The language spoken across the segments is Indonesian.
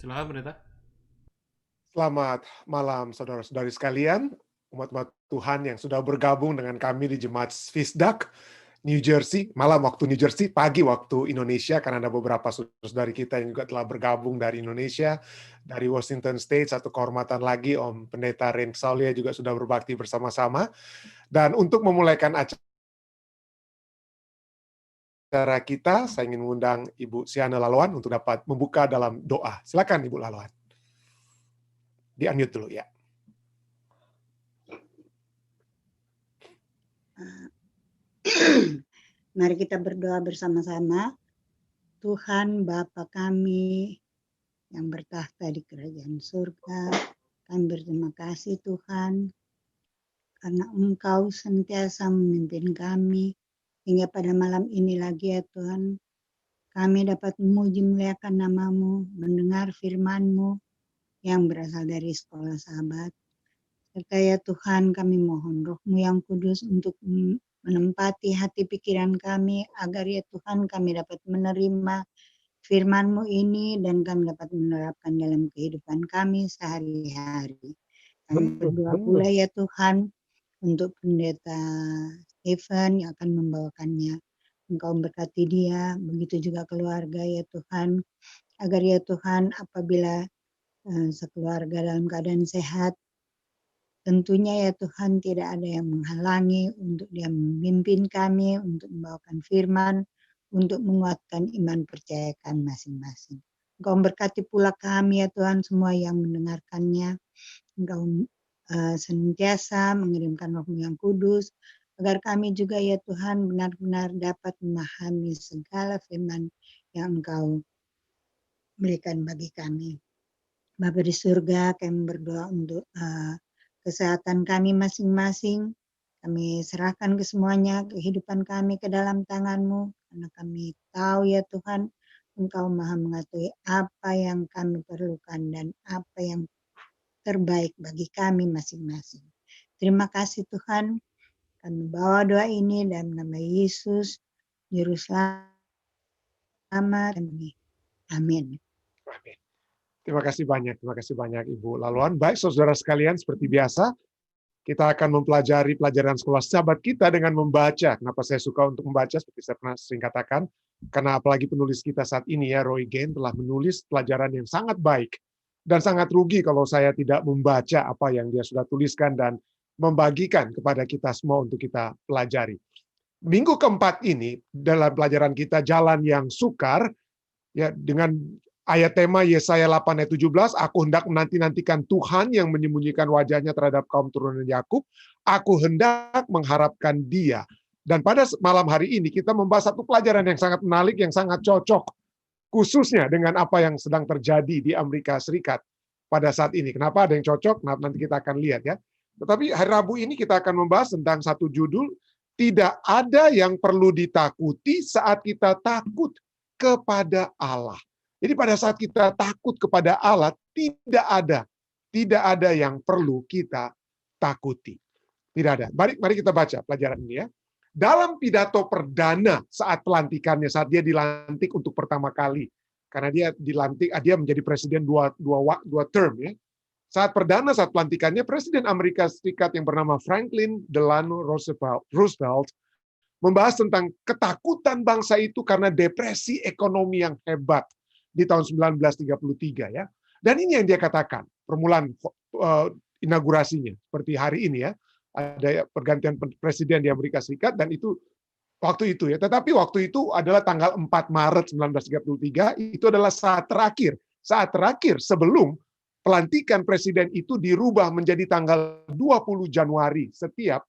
Silakan pendeta. Selamat malam saudara-saudari sekalian, umat-umat Tuhan yang sudah bergabung dengan kami di Jemaat Fisdak, New Jersey, malam waktu New Jersey, pagi waktu Indonesia, karena ada beberapa saudara-saudari kita yang juga telah bergabung dari Indonesia, dari Washington State. Satu kehormatan lagi, Om Pendeta Ren Saulia juga sudah berbakti bersama-sama. Dan untuk memulaikan acara kita, saya ingin mengundang Ibu Siana Lalawan untuk dapat membuka dalam doa. Silakan Ibu Lalawan. Di-unmute dulu ya. Mari kita berdoa bersama-sama. Tuhan Bapa kami yang bertahta di kerajaan surga, kami berterima kasih Tuhan, karena Engkau sentiasa memimpin kami, hingga pada malam ini lagi ya Tuhan, kami dapat memuji muliakan nama-Mu, mendengar firman-Mu yang berasal dari sekolah sahabat. Serta ya Tuhan, kami mohon Roh-Mu yang kudus untuk menempati hati pikiran kami, agar ya Tuhan kami dapat menerima firman-Mu ini dan kami dapat menerapkan dalam kehidupan kami sehari-hari. Kami berdoa pula ya Tuhan untuk pendeta Stephen yang akan membawakannya. Engkau berkati dia, begitu juga keluarga ya Tuhan, agar ya Tuhan apabila sekeluarga dalam keadaan sehat, tentunya ya Tuhan tidak ada yang menghalangi untuk dia memimpin kami, untuk membawakan firman, untuk menguatkan iman percaya kami masing-masing. Engkau berkati pula kami ya Tuhan semua yang mendengarkannya. Engkau senantiasa mengirimkan Roh-Mu yang kudus, agar kami juga ya Tuhan benar-benar dapat memahami segala firman yang Engkau berikan bagi kami. Bapa di surga, kami berdoa untuk kesehatan kami masing-masing. Kami serahkan ke semuanya, kehidupan kami ke dalam tangan-Mu, karena kami tahu ya Tuhan, Engkau maha mengetahui apa yang kami perlukan dan apa yang terbaik bagi kami masing-masing. Terima kasih Tuhan, kami bawa doa ini dalam nama Yesus, Juru Selamat kami. Amin. Amin. Terima kasih banyak Ibu Lalawan. Baik saudara sekalian, seperti biasa, kita akan mempelajari pelajaran sekolah sahabat kita dengan membaca. Kenapa saya suka untuk membaca, seperti saya pernah sering katakan, karena apalagi penulis kita saat ini ya, Roy Gain, telah menulis pelajaran yang sangat baik. Dan sangat rugi kalau saya tidak membaca apa yang dia sudah tuliskan dan membagikan kepada kita semua untuk kita pelajari. Minggu keempat ini, dalam pelajaran kita Jalan yang Sukar, ya, dengan ayat tema Yesaya 8 ayat 17, aku hendak menanti-nantikan Tuhan yang menyembunyikan wajahnya terhadap kaum turunan Yakub, aku hendak mengharapkan Dia. Dan pada malam hari ini kita membahas satu pelajaran yang sangat menarik, yang sangat cocok, khususnya dengan apa yang sedang terjadi di Amerika Serikat pada saat ini. Kenapa ada yang cocok? Nah, nanti kita akan lihat ya. Tetapi hari Rabu ini kita akan membahas tentang satu judul, tidak ada yang perlu ditakuti saat kita takut kepada Allah. Jadi pada saat kita takut kepada Allah, tidak ada yang perlu kita takuti. Tidak ada. Mari kita baca pelajaran ini ya. Dalam pidato perdana saat pelantikannya, saat dia dilantik untuk pertama kali, karena dia dilantik, dia menjadi presiden dua term ya. Saat pelantikannya, Presiden Amerika Serikat yang bernama Franklin Delano Roosevelt membahas tentang ketakutan bangsa itu karena depresi ekonomi yang hebat di tahun 1933 ya. Dan ini yang dia katakan, permulaan inaugurasinya seperti hari ini ya. Ada pergantian presiden di Amerika Serikat dan itu waktu itu ya. Tetapi waktu itu adalah tanggal 4 Maret 1933, itu adalah saat terakhir sebelum pelantikan presiden itu dirubah menjadi tanggal 20 Januari setiap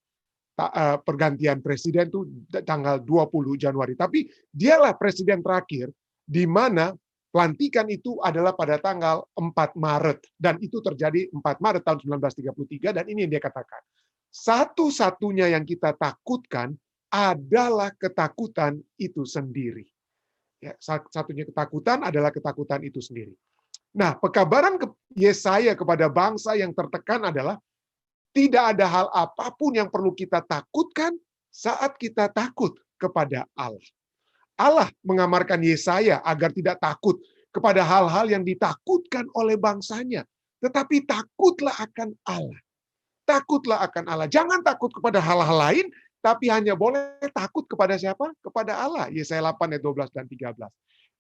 pergantian presiden itu tanggal 20 Januari. Tapi dialah presiden terakhir di mana pelantikan itu adalah pada tanggal 4 Maret. Dan itu terjadi 4 Maret tahun 1933 dan ini yang dia katakan. Satu-satunya yang kita takutkan adalah ketakutan itu sendiri. Ya, satunya ketakutan adalah ketakutan itu sendiri. Nah, pekabaran Yesaya kepada bangsa yang tertekan adalah tidak ada hal apapun yang perlu kita takutkan saat kita takut kepada Allah. Allah mengamarkan Yesaya agar tidak takut kepada hal-hal yang ditakutkan oleh bangsanya. Tetapi takutlah akan Allah. Takutlah akan Allah. Jangan takut kepada hal-hal lain, tapi hanya boleh takut kepada siapa? Kepada Allah. Yesaya 8 ayat 12 dan 13.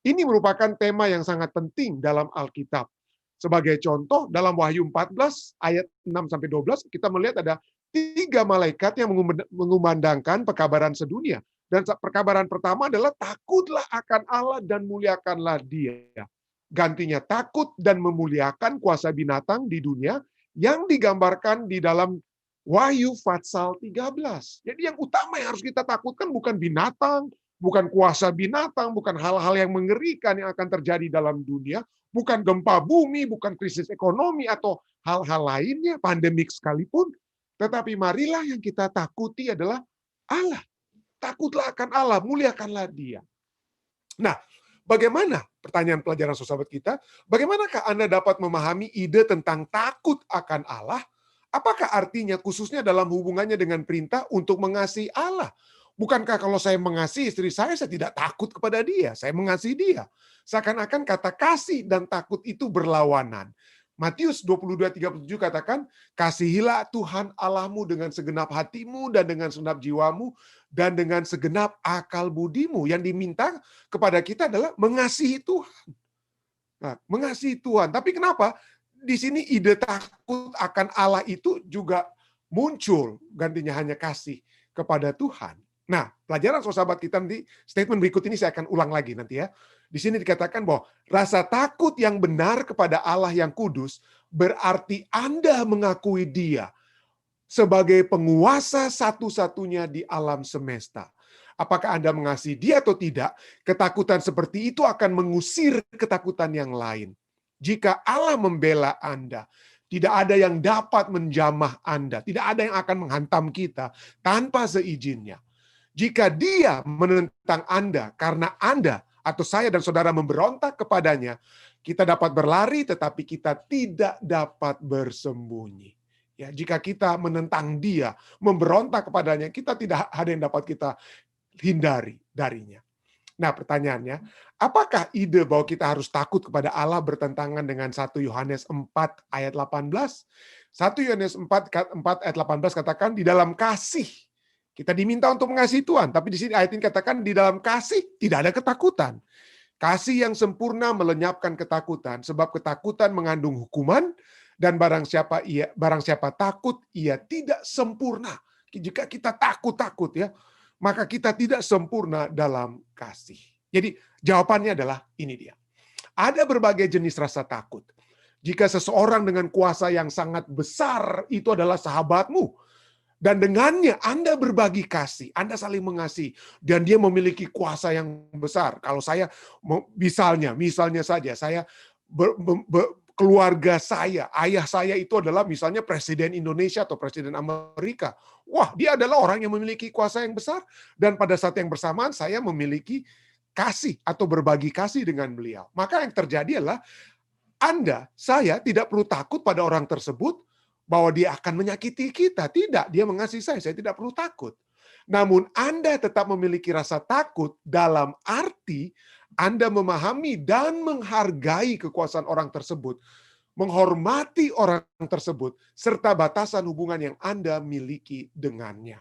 Ini merupakan tema yang sangat penting dalam Alkitab. Sebagai contoh, dalam Wahyu 14 ayat 6 sampai 12 kita melihat ada 3 malaikat yang mengumandangkan pekabaran sedunia. Dan perkabaran pertama adalah takutlah akan Allah dan muliakanlah Dia. Gantinya takut dan memuliakan kuasa binatang di dunia yang digambarkan di dalam Wahyu pasal 13. Jadi yang utama yang harus kita takutkan bukan binatang, bukan kuasa binatang, bukan hal-hal yang mengerikan yang akan terjadi dalam dunia, bukan gempa bumi, bukan krisis ekonomi atau hal-hal lainnya, pandemik sekalipun. Tetapi marilah yang kita takuti adalah Allah. Takutlah akan Allah, muliakanlah Dia. Nah, bagaimana, pertanyaan pelajaran sahabat kita, bagaimanakah Anda dapat memahami ide tentang takut akan Allah? Apakah artinya khususnya dalam hubungannya dengan perintah untuk mengasihi Allah? Bukankah kalau saya mengasihi istri saya tidak takut kepada dia, saya mengasihi dia. Seakan-akan kata kasih dan takut itu berlawanan. Matius 22:37 katakan, kasihilah Tuhan Allahmu dengan segenap hatimu dan dengan segenap jiwamu dan dengan segenap akal budimu. Yang diminta kepada kita adalah mengasihi Tuhan. Nah, mengasihi Tuhan. Tapi kenapa? Di sini ide takut akan Allah itu juga muncul, gantinya hanya kasih kepada Tuhan. Nah, pelajaran sahabat kita nanti, statement berikut ini saya akan ulang lagi nanti ya. Di sini dikatakan bahwa rasa takut yang benar kepada Allah yang kudus berarti Anda mengakui Dia sebagai penguasa satu-satunya di alam semesta. Apakah Anda mengasihi Dia atau tidak, ketakutan seperti itu akan mengusir ketakutan yang lain. Jika Allah membela Anda, tidak ada yang dapat menjamah Anda, tidak ada yang akan menghantam kita tanpa seizinnya. Jika Dia menentang Anda karena Anda atau saya dan saudara memberontak kepadanya, kita dapat berlari tetapi kita tidak dapat bersembunyi. Ya, jika kita menentang Dia, memberontak kepadanya, kita tidak ada yang dapat kita hindari darinya. Nah, pertanyaannya, apakah ide bahwa kita harus takut kepada Allah bertentangan dengan 1 Yohanes 4 ayat 18? 1 Yohanes 4 ayat 18 katakan, di dalam kasih kita diminta untuk mengasihi Tuhan, tapi di sini ayat ini katakan di dalam kasih tidak ada ketakutan. Kasih yang sempurna melenyapkan ketakutan, sebab ketakutan mengandung hukuman, dan barang siapa takut, ia tidak sempurna. Jika kita takut ya, maka kita tidak sempurna dalam kasih. Jadi jawabannya adalah ini dia. Ada berbagai jenis rasa takut. Jika seseorang dengan kuasa yang sangat besar itu adalah sahabatmu, dan dengannya Anda berbagi kasih, Anda saling mengasihi, dan dia memiliki kuasa yang besar. Kalau saya, misalnya saja, saya keluarga saya, ayah saya itu adalah misalnya Presiden Indonesia atau Presiden Amerika. Wah, dia adalah orang yang memiliki kuasa yang besar, dan pada saat yang bersamaan saya memiliki kasih atau berbagi kasih dengan beliau. Maka yang terjadi adalah saya tidak perlu takut pada orang tersebut, bahwa dia akan menyakiti kita. Tidak, dia mengasihi saya tidak perlu takut. Namun Anda tetap memiliki rasa takut dalam arti Anda memahami dan menghargai kekuasaan orang tersebut, menghormati orang tersebut, serta batasan hubungan yang Anda miliki dengannya.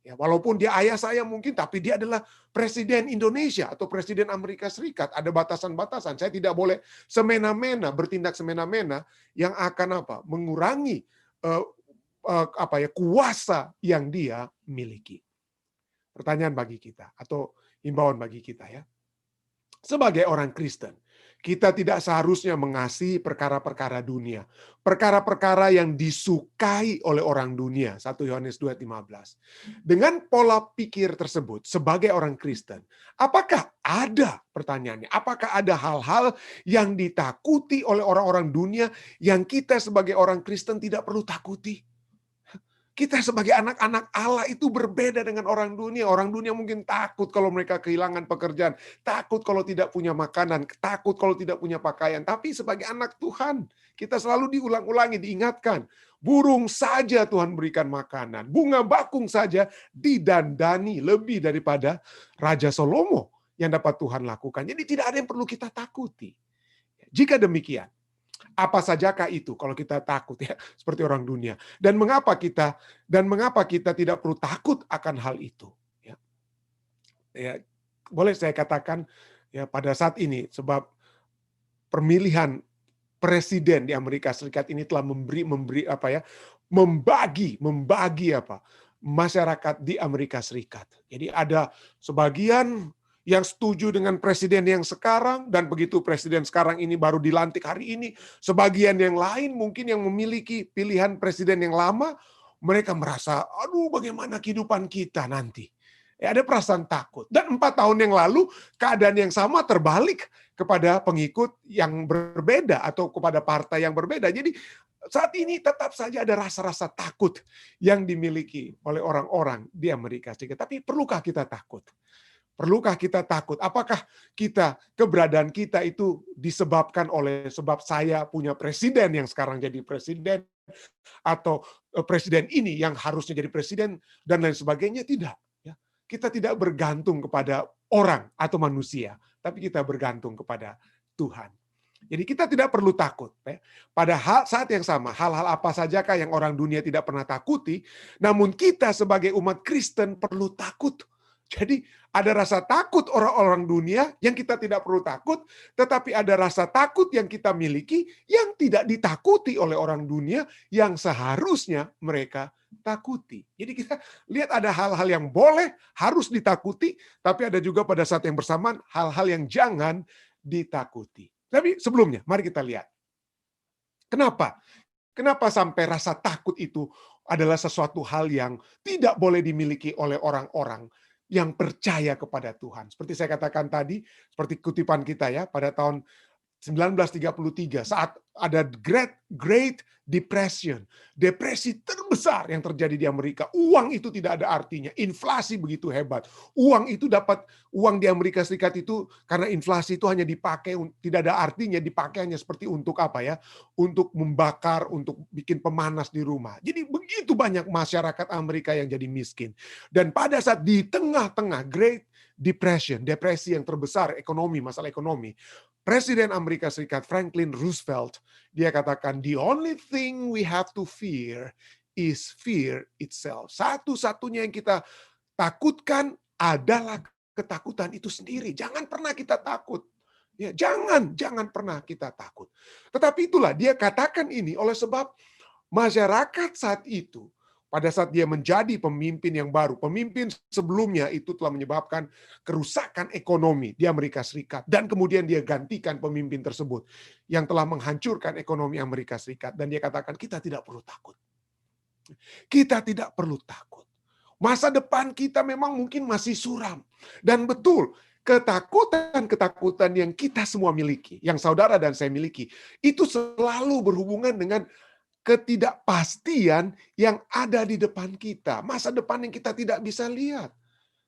Ya, walaupun dia ayah saya mungkin, tapi dia adalah Presiden Indonesia atau Presiden Amerika Serikat. Ada batasan-batasan. Saya tidak boleh semena-mena, bertindak semena-mena yang akan mengurangi kuasa yang dia miliki. Pertanyaan bagi kita atau himbauan bagi kita ya. Sebagai orang Kristen, kita tidak seharusnya mengasihi perkara-perkara dunia. Perkara-perkara yang disukai oleh orang dunia. 1 Yohanes 2:15. Dengan pola pikir tersebut, sebagai orang Kristen, apakah ada, pertanyaannya, apakah ada hal-hal yang ditakuti oleh orang-orang dunia yang kita sebagai orang Kristen tidak perlu takuti? Kita sebagai anak-anak Allah itu berbeda dengan orang dunia. Orang dunia mungkin takut kalau mereka kehilangan pekerjaan, takut kalau tidak punya makanan, takut kalau tidak punya pakaian. Tapi sebagai anak Tuhan, kita selalu diulang-ulangi, diingatkan. Burung saja Tuhan berikan makanan. Bunga bakung saja didandani lebih daripada Raja Salomo yang dapat Tuhan lakukan. Jadi tidak ada yang perlu kita takuti. Jika demikian, apa sajakah itu kalau kita takut ya, seperti orang dunia? Dan mengapa kita tidak perlu takut akan hal itu? Ya, ya, boleh saya katakan ya pada saat ini sebab pemilihan presiden di Amerika Serikat ini telah membagi masyarakat di Amerika Serikat. Jadi ada sebagian yang setuju dengan presiden yang sekarang, dan begitu presiden sekarang ini baru dilantik hari ini, sebagian yang lain mungkin yang memiliki pilihan presiden yang lama, mereka merasa, aduh bagaimana kehidupan kita nanti. Ya, ada perasaan takut. Dan 4 tahun yang lalu, keadaan yang sama terbalik kepada pengikut yang berbeda atau kepada partai yang berbeda. Jadi saat ini tetap saja ada rasa-rasa takut yang dimiliki oleh orang-orang di Amerika Serikat. Tapi perlukah kita takut? Perlukah kita takut? Apakah keberadaan kita itu disebabkan oleh sebab saya punya presiden yang sekarang jadi presiden, atau presiden ini yang harusnya jadi presiden dan lain sebagainya? Tidak. Ya. Kita tidak bergantung kepada orang atau manusia, tapi kita bergantung kepada Tuhan. Jadi kita tidak perlu takut. Pada saat yang sama, hal-hal apa sajakah yang orang dunia tidak pernah takuti, namun kita sebagai umat Kristen perlu takut. Jadi ada rasa takut orang-orang dunia yang kita tidak perlu takut, tetapi ada rasa takut yang kita miliki yang tidak ditakuti oleh orang dunia yang seharusnya mereka takuti. Jadi kita lihat ada hal-hal yang boleh, harus ditakuti, tapi ada juga pada saat yang bersamaan hal-hal yang jangan ditakuti. Tapi sebelumnya, mari kita lihat. Kenapa? Kenapa sampai rasa takut itu adalah sesuatu hal yang tidak boleh dimiliki oleh orang-orang yang percaya kepada Tuhan. Seperti saya katakan tadi, seperti kutipan kita ya, pada tahun 1933 saat ada Great Depression, depresi terbesar yang terjadi di Amerika. Uang itu tidak ada artinya, inflasi begitu hebat. Uang di Amerika Serikat itu karena inflasi itu hanya dipakai, tidak ada artinya, dipakai hanya seperti untuk untuk membakar, untuk bikin pemanas di rumah. Jadi begitu banyak masyarakat Amerika yang jadi miskin. Dan pada saat di tengah-tengah Great Depression, depresi yang terbesar masalah ekonomi, Presiden Amerika Serikat Franklin Roosevelt, dia katakan, the only thing we have to fear is fear itself. Satu-satunya yang kita takutkan adalah ketakutan itu sendiri. Jangan pernah kita takut. Ya, jangan pernah kita takut. Tetapi itulah dia katakan ini oleh sebab masyarakat saat itu, pada saat dia menjadi pemimpin yang baru, pemimpin sebelumnya itu telah menyebabkan kerusakan ekonomi di Amerika Serikat. Dan kemudian dia gantikan pemimpin tersebut yang telah menghancurkan ekonomi Amerika Serikat. Dan dia katakan, kita tidak perlu takut. Kita tidak perlu takut. Masa depan kita memang mungkin masih suram. Dan betul, ketakutan yang kita semua miliki, yang saudara dan saya miliki, itu selalu berhubungan dengan ketidakpastian yang ada di depan kita. Masa depan yang kita tidak bisa lihat.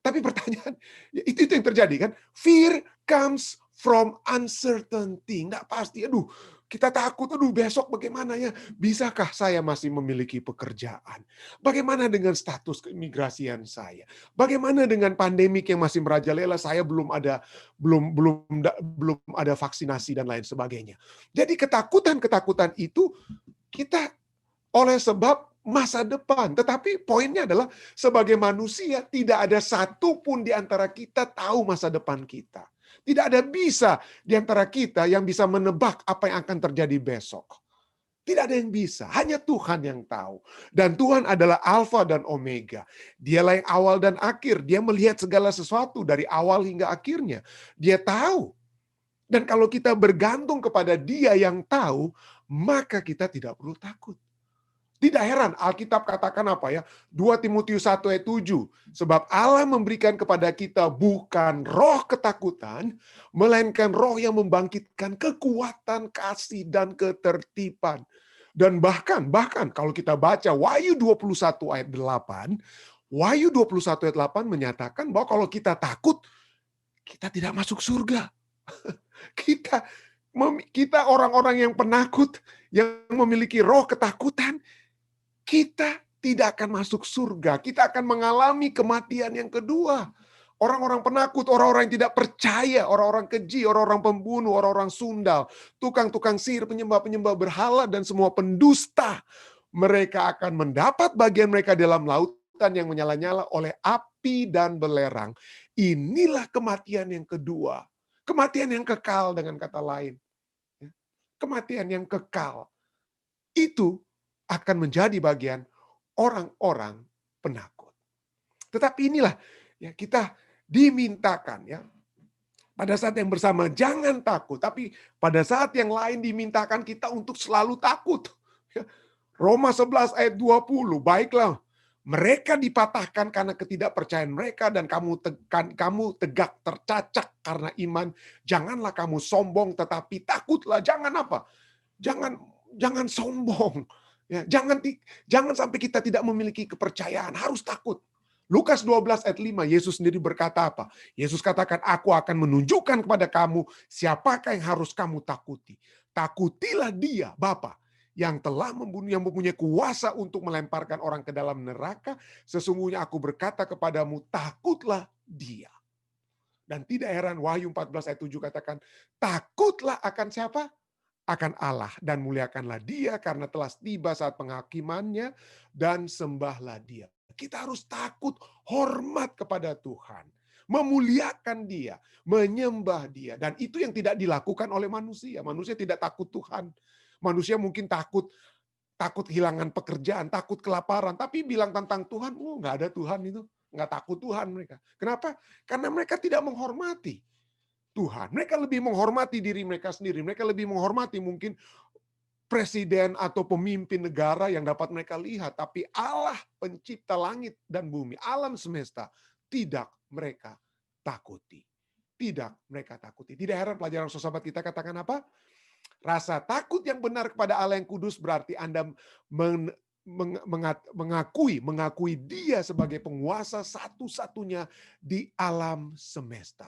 Tapi pertanyaan, itu yang terjadi kan? Fear comes from uncertainty. Nggak pasti. Aduh, kita takut. Aduh, besok bagaimana ya? Bisakah saya masih memiliki pekerjaan? Bagaimana dengan status keimigrasian saya? Bagaimana dengan pandemik yang masih merajalela? Saya belum ada vaksinasi dan lain sebagainya. Jadi ketakutan itu kita oleh sebab masa depan. Tetapi poinnya adalah sebagai manusia tidak ada satupun di antara kita tahu masa depan kita. Tidak ada bisa di antara kita yang bisa menebak apa yang akan terjadi besok. Tidak ada yang bisa, hanya Tuhan yang tahu. Dan Tuhan adalah Alfa dan Omega. Dialah yang awal dan akhir. Dia melihat segala sesuatu dari awal hingga akhirnya. Dia tahu. Dan kalau kita bergantung kepada Dia yang tahu, maka kita tidak perlu takut. Tidak heran Alkitab katakan apa ya? 2 Timotius 1 ayat 7. Sebab Allah memberikan kepada kita bukan roh ketakutan, melainkan roh yang membangkitkan kekuatan, kasih, dan ketertiban. Dan bahkan kalau kita baca Wahyu 21 ayat 8, Wahyu 21 ayat 8 menyatakan bahwa kalau kita takut, kita tidak masuk surga. Kita orang-orang yang penakut, yang memiliki roh ketakutan, kita tidak akan masuk surga. Kita akan mengalami kematian yang kedua. Orang-orang penakut, orang-orang yang tidak percaya, orang-orang keji, orang-orang pembunuh, orang-orang sundal, tukang-tukang sihir, penyembah-penyembah berhala, dan semua pendusta. Mereka akan mendapat bagian mereka dalam lautan yang menyala-nyala oleh api dan belerang. Inilah kematian yang kedua. Kematian yang kekal dengan kata lain. Kematian yang kekal. Itu akan menjadi bagian orang-orang penakut. Tetapi inilah ya kita dimintakan ya. Pada saat yang bersama jangan takut, tapi pada saat yang lain dimintakan kita untuk selalu takut. Ya. Roma 11 ayat 20, baiklah mereka dipatahkan karena ketidakpercayaan mereka dan kamu tegak tercacak karena iman. Janganlah kamu sombong tetapi takutlah. Jangan apa? Jangan sombong. Ya, jangan sampai kita tidak memiliki kepercayaan, harus takut. Lukas 12 ayat 5, Yesus sendiri berkata apa? Yesus katakan, aku akan menunjukkan kepada kamu siapakah yang harus kamu takuti. Takutilah dia, Bapa, yang telah membunuh, yang mempunyai kuasa untuk melemparkan orang ke dalam neraka. Sesungguhnya aku berkata kepadamu, takutlah dia. Dan tidak heran Wahyu 14 ayat 7 katakan, takutlah akan siapa? Akan Allah, dan muliakanlah dia karena telah tiba saat penghakimannya, dan sembahlah dia. Kita harus takut, hormat kepada Tuhan, memuliakan dia, menyembah dia. Dan itu yang tidak dilakukan oleh manusia. Manusia tidak takut Tuhan. Manusia mungkin takut kehilangan pekerjaan, takut kelaparan. Tapi bilang tentang Tuhan, nggak ada Tuhan itu. Nggak takut Tuhan mereka. Kenapa? Karena mereka tidak menghormati Tuhan. Mereka lebih menghormati diri mereka sendiri. Mereka lebih menghormati mungkin presiden atau pemimpin negara yang dapat mereka lihat. Tapi Allah pencipta langit dan bumi, alam semesta, tidak mereka takuti. Tidak mereka takuti. Tidak heran pelajaran sahabat kita katakan apa? Rasa takut yang benar kepada Allah yang kudus berarti Anda mengakui dia sebagai penguasa satu-satunya di alam semesta.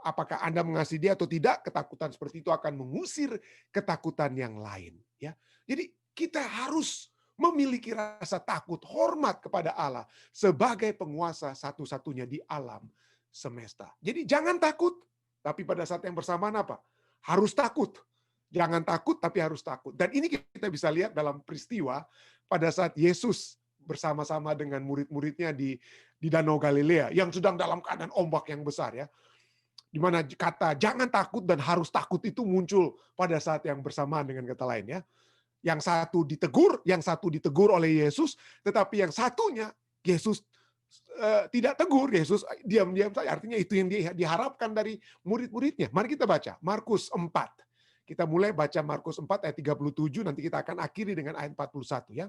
Apakah Anda mengasihi dia atau tidak, ketakutan seperti itu akan mengusir ketakutan yang lain. Ya, jadi kita harus memiliki rasa takut, hormat kepada Allah sebagai penguasa satu-satunya di alam semesta. Jadi jangan takut, tapi pada saat yang bersamaan apa? Harus takut. Jangan takut, tapi harus takut. Dan ini kita bisa lihat dalam peristiwa pada saat Yesus bersama-sama dengan murid-muridnya di Danau Galilea yang sedang dalam keadaan ombak yang besar ya. Di mana kata jangan takut dan harus takut itu muncul pada saat yang bersamaan dengan kata lain ya. Yang satu ditegur oleh Yesus, tetapi yang satunya Yesus tidak tegur. Yesus diam-diam saja. Artinya itu yang diharapkan dari murid-muridnya. Mari kita baca Markus 4. Kita mulai baca Markus 4 ayat 37, nanti kita akan akhiri dengan ayat 41 ya.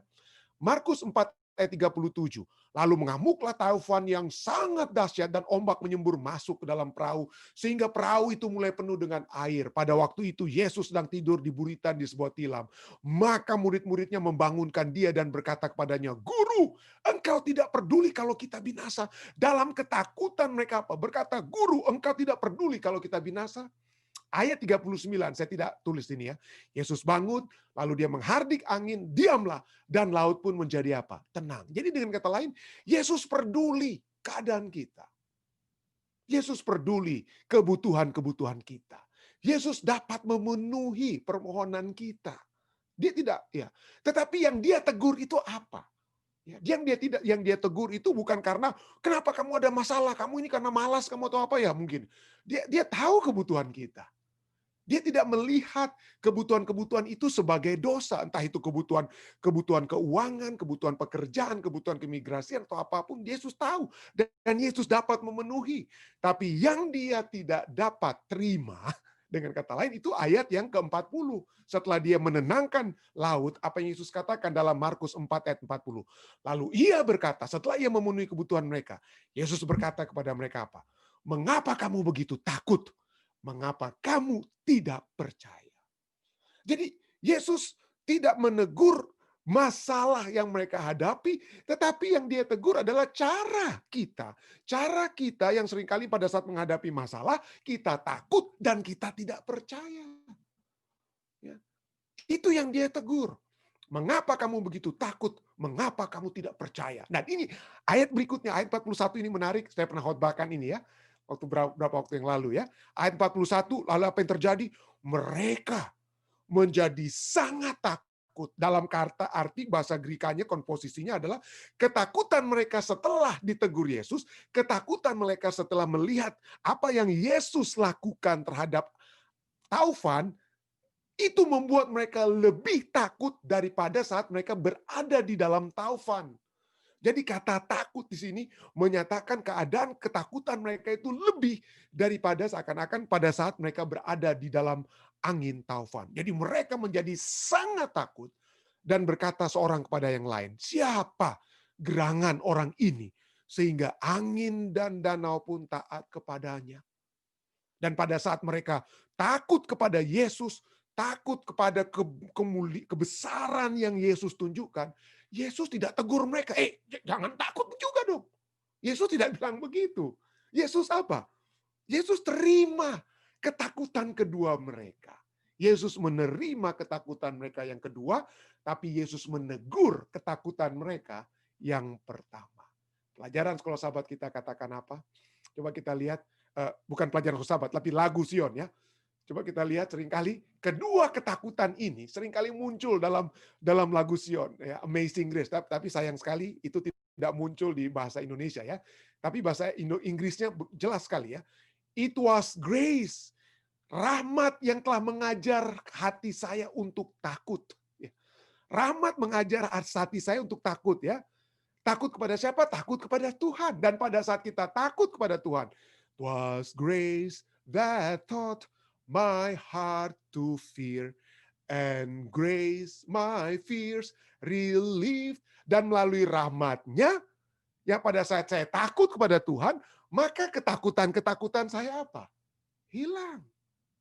Markus 4 ayat 37. Lalu mengamuklah taufan yang sangat dahsyat dan ombak menyembur masuk ke dalam perahu sehingga perahu itu mulai penuh dengan air. Pada waktu itu Yesus sedang tidur di buritan di sebuah tilam. Maka murid-muridnya membangunkan dia dan berkata kepadanya, "Guru, engkau tidak peduli kalau kita binasa." Dalam ketakutan mereka berkata, "Guru, engkau tidak peduli kalau kita binasa?" Ayat 39, saya tidak tulis ini ya. Yesus bangun, lalu dia menghardik angin, diamlah, dan laut pun menjadi apa? Tenang. Jadi dengan kata lain, Yesus peduli keadaan kita. Yesus peduli kebutuhan-kebutuhan kita. Yesus dapat memenuhi permohonan kita. Dia tidak, ya. Tetapi yang dia tegur itu apa? Ya, yang dia tegur itu bukan karena kenapa kamu ada masalah, kamu ini karena malas kamu atau apa ya mungkin. Dia tahu kebutuhan kita. Dia tidak melihat kebutuhan-kebutuhan itu sebagai dosa, entah itu kebutuhan keuangan, kebutuhan pekerjaan, kebutuhan keimigrasian atau apapun. Yesus tahu dan Yesus dapat memenuhi. Tapi yang dia tidak dapat terima, dengan kata lain itu ayat yang ke-40. Setelah dia menenangkan laut, apa yang Yesus katakan dalam Markus 4 ayat 40. Lalu ia berkata, setelah ia memenuhi kebutuhan mereka, Yesus berkata kepada mereka apa? Mengapa kamu begitu takut? Mengapa kamu tidak percaya? Jadi Yesus tidak menegur masalah yang mereka hadapi, tetapi yang dia tegur adalah cara kita. Cara kita yang seringkali pada saat menghadapi masalah, kita takut dan kita tidak percaya. Ya. Itu yang dia tegur. Mengapa kamu begitu takut? Mengapa kamu tidak percaya? Dan ini ayat berikutnya, ayat 41 ini menarik. Saya pernah khotbahkan ini ya, waktu berapa waktu yang lalu ya. Ayat 41, lalu apa yang terjadi? Mereka menjadi sangat takut. Dalam kata arti bahasa Grekanya komposisinya adalah ketakutan mereka setelah ditegur Yesus, ketakutan mereka setelah melihat apa yang Yesus lakukan terhadap taufan, itu membuat mereka lebih takut daripada saat mereka berada di dalam taufan. Jadi kata takut di sini menyatakan keadaan ketakutan mereka itu lebih daripada seakan-akan pada saat mereka berada di dalam angin taufan. Jadi mereka menjadi sangat takut dan berkata seorang kepada yang lain, "Siapa gerangan orang ini sehingga angin dan danau pun taat kepadanya?" Dan pada saat mereka takut kepada Yesus, takut kepada kebesaran yang Yesus tunjukkan, Yesus tidak tegur mereka, jangan takut juga dong. Yesus tidak bilang begitu. Yesus apa? Yesus terima ketakutan kedua mereka. Yesus menerima ketakutan mereka yang kedua, tapi Yesus menegur ketakutan mereka yang pertama. Pelajaran sekolah sahabat kita katakan apa? Coba kita lihat, bukan pelajaran sekolah sahabat, tapi lagu Sion ya. Coba kita lihat seringkali kedua ketakutan ini seringkali muncul dalam lagu Sion ya, Amazing Grace. Tapi sayang sekali itu tidak muncul di bahasa Indonesia ya. Tapi bahasa Inggrisnya jelas sekali ya. It was grace, rahmat yang telah mengajar hati saya untuk takut. Ya. Rahmat mengajar hati saya untuk takut ya. Takut kepada siapa? Takut kepada Tuhan. Dan pada saat kita takut kepada Tuhan, it was grace that taught my heart to fear, and grace my fears relieved. Dan melalui rahmatnya, ya pada saat saya takut kepada Tuhan, maka ketakutan-ketakutan saya apa? Hilang.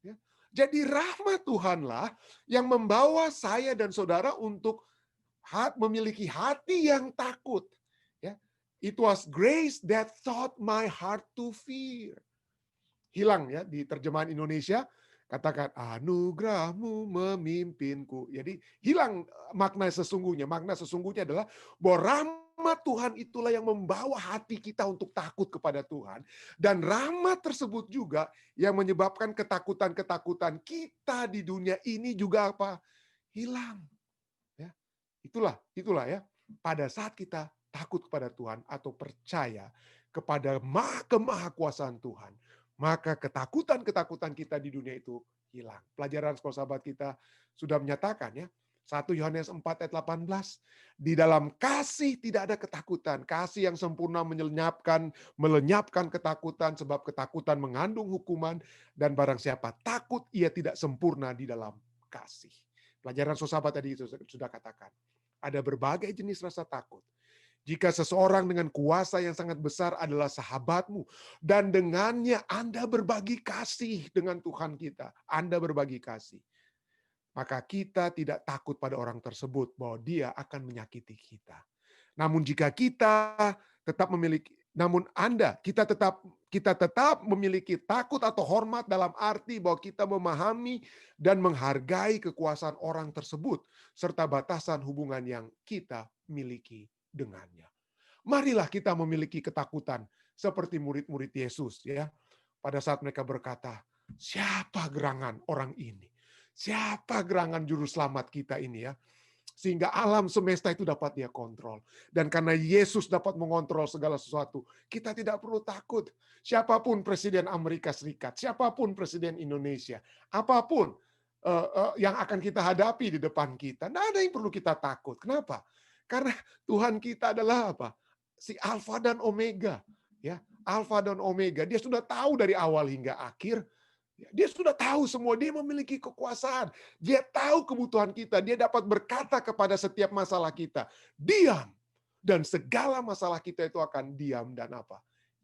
Ya. Jadi rahmat Tuhanlah yang membawa saya dan saudara untuk memiliki hati yang takut. Ya. It was grace that taught my heart to fear. Hilang ya di terjemahan Indonesia, katakan anugerahmu memimpinku. Jadi hilang makna sesungguhnya. Makna sesungguhnya adalah bahwa rahmat Tuhan itulah yang membawa hati kita untuk takut kepada Tuhan. Dan rahmat tersebut juga yang menyebabkan ketakutan-ketakutan kita di dunia ini juga apa? Hilang. Ya. Itulah ya. Pada saat kita takut kepada Tuhan atau percaya kepada kemahakuasaan Tuhan, maka ketakutan-ketakutan kita di dunia itu hilang. Pelajaran sekolah sahabat kita sudah menyatakan ya, 1 Yohanes 4 ayat 18, di dalam kasih tidak ada ketakutan. Kasih yang sempurna melenyapkan ketakutan, sebab ketakutan mengandung hukuman, dan barang siapa takut, ia tidak sempurna di dalam kasih. Pelajaran sekolah sahabat tadi itu sudah katakan. Ada berbagai jenis rasa takut. Jika seseorang dengan kuasa yang sangat besar adalah sahabatmu, dan dengannya Anda berbagi kasih dengan Tuhan kita, Anda berbagi kasih, maka kita tidak takut pada orang tersebut bahwa dia akan menyakiti kita. Namun jika kita tetap memiliki, kita tetap memiliki takut atau hormat dalam arti bahwa kita memahami dan menghargai kekuasaan orang tersebut serta batasan hubungan yang kita miliki dengannya. Marilah kita memiliki ketakutan seperti murid-murid Yesus ya. Pada saat mereka berkata, siapa gerangan orang ini? Siapa gerangan juru selamat kita ini ya? Sehingga alam semesta itu dapat dia kontrol. Dan karena Yesus dapat mengontrol segala sesuatu, kita tidak perlu takut. Siapapun Presiden Amerika Serikat, siapapun Presiden Indonesia, apapun yang akan kita hadapi di depan kita, tidak ada yang perlu kita takut. Kenapa? Karena Tuhan kita adalah apa? Si Alfa dan Omega. Ya, Alfa dan Omega. Dia sudah tahu dari awal hingga akhir. Dia sudah tahu semua, dia memiliki kekuasaan. Dia tahu kebutuhan kita, dia dapat berkata kepada setiap masalah kita, diam. Dan segala masalah kita itu akan diam dan apa?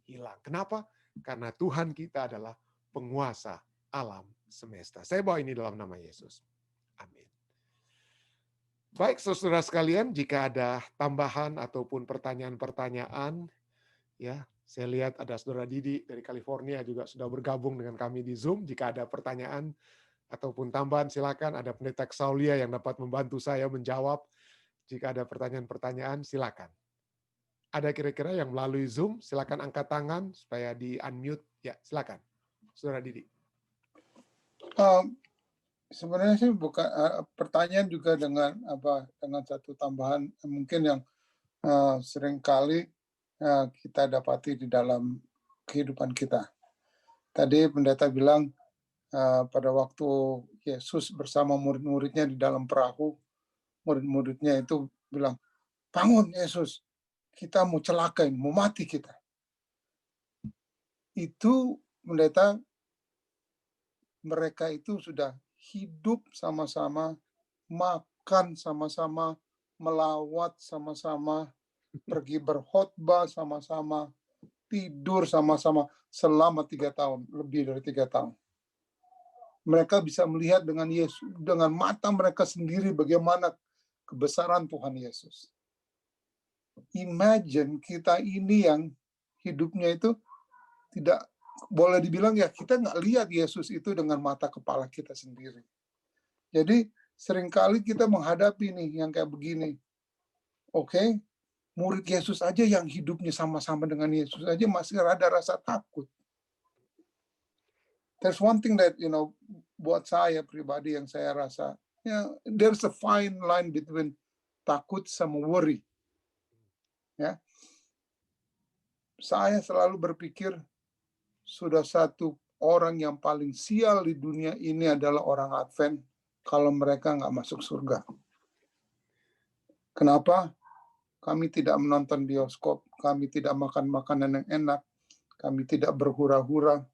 Hilang. Kenapa? Karena Tuhan kita adalah penguasa alam semesta. Saya bawa ini dalam nama Yesus. Amin. Baik, saudara sekalian, jika ada tambahan ataupun pertanyaan-pertanyaan, ya, saya lihat ada saudara Didi dari California juga sudah bergabung dengan kami di Zoom. Jika ada pertanyaan, ataupun tambahan silakan. Ada Pendeta Saulia yang dapat membantu saya menjawab. Jika ada pertanyaan-pertanyaan, silakan. Ada kira-kira yang melalui Zoom, silakan angkat tangan supaya di-unmute. Ya, silakan. Saudara Didi. Sebenarnya sih bukan pertanyaan juga dengan satu tambahan mungkin yang seringkali kita dapati di dalam kehidupan kita. Tadi pendeta bilang pada waktu Yesus bersama murid-muridnya di dalam perahu, murid-muridnya itu bilang, bangun Yesus, kita mau celaka ini, mau mati kita. Itu pendeta, mereka itu sudah hidup sama-sama, makan sama-sama, melawat sama-sama, pergi berkhotbah sama-sama, tidur sama-sama selama 3 tahun, lebih dari 3 tahun. Mereka bisa melihat dengan Yesus, dengan mata mereka sendiri bagaimana kebesaran Tuhan Yesus. Imagine kita ini yang hidupnya itu tidak boleh dibilang ya kita nggak lihat Yesus itu dengan mata kepala kita sendiri. Jadi seringkali kita menghadapi nih yang kayak begini. Oke, murid Yesus aja yang hidupnya sama-sama dengan Yesus aja masih ada rasa takut. There's one thing that buat saya pribadi yang saya rasa, there's a fine line between takut sama worry. Ya, saya selalu berpikir sudah satu orang yang paling sial di dunia ini adalah orang Advent kalau mereka nggak masuk surga. Kenapa? Kami tidak menonton bioskop, kami tidak makan makanan yang enak, kami tidak berhura-hura.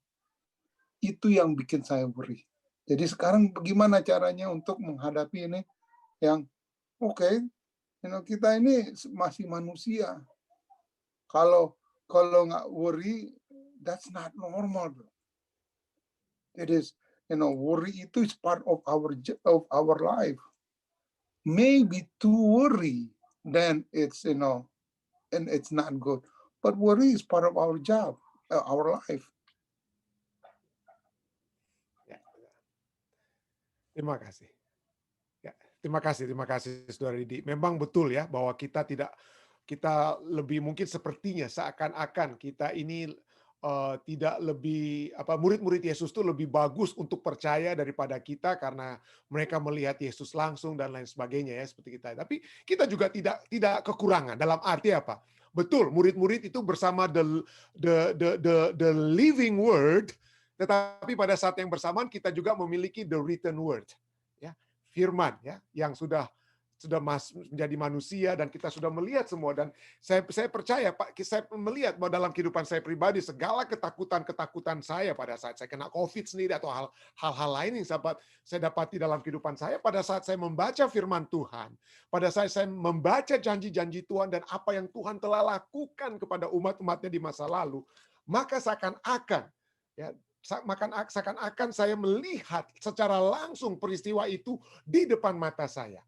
Itu yang bikin saya worry. Jadi sekarang bagaimana caranya untuk menghadapi ini yang kita ini masih manusia. Kalau nggak worry, that's not normal, bro. It is, worry itu is part of our life. Maybe to worry, then it's, and it's not good. But worry is part of our job, our life. Ya. Terima kasih. Ya, terima kasih, Saudara Didi. Memang betul ya bahwa kita lebih mungkin sepertinya seakan-akan kita ini tidak lebih murid-murid Yesus itu lebih bagus untuk percaya daripada kita karena mereka melihat Yesus langsung dan lain sebagainya ya seperti kita. Tapi kita juga tidak kekurangan dalam arti apa? Betul, murid-murid itu bersama the living word, tetapi pada saat yang bersamaan kita juga memiliki the written word, ya, firman ya yang sudah menjadi manusia dan kita sudah melihat semua dan saya percaya Pak, saya melihat bahwa dalam kehidupan saya pribadi segala ketakutan saya pada saat saya kena COVID sendiri atau hal-hal lain yang saya dapati dalam kehidupan saya pada saat saya membaca firman Tuhan, pada saat saya membaca janji-janji Tuhan dan apa yang Tuhan telah lakukan kepada umat-umatnya di masa lalu, maka seakan-akan saya melihat secara langsung peristiwa itu di depan mata saya.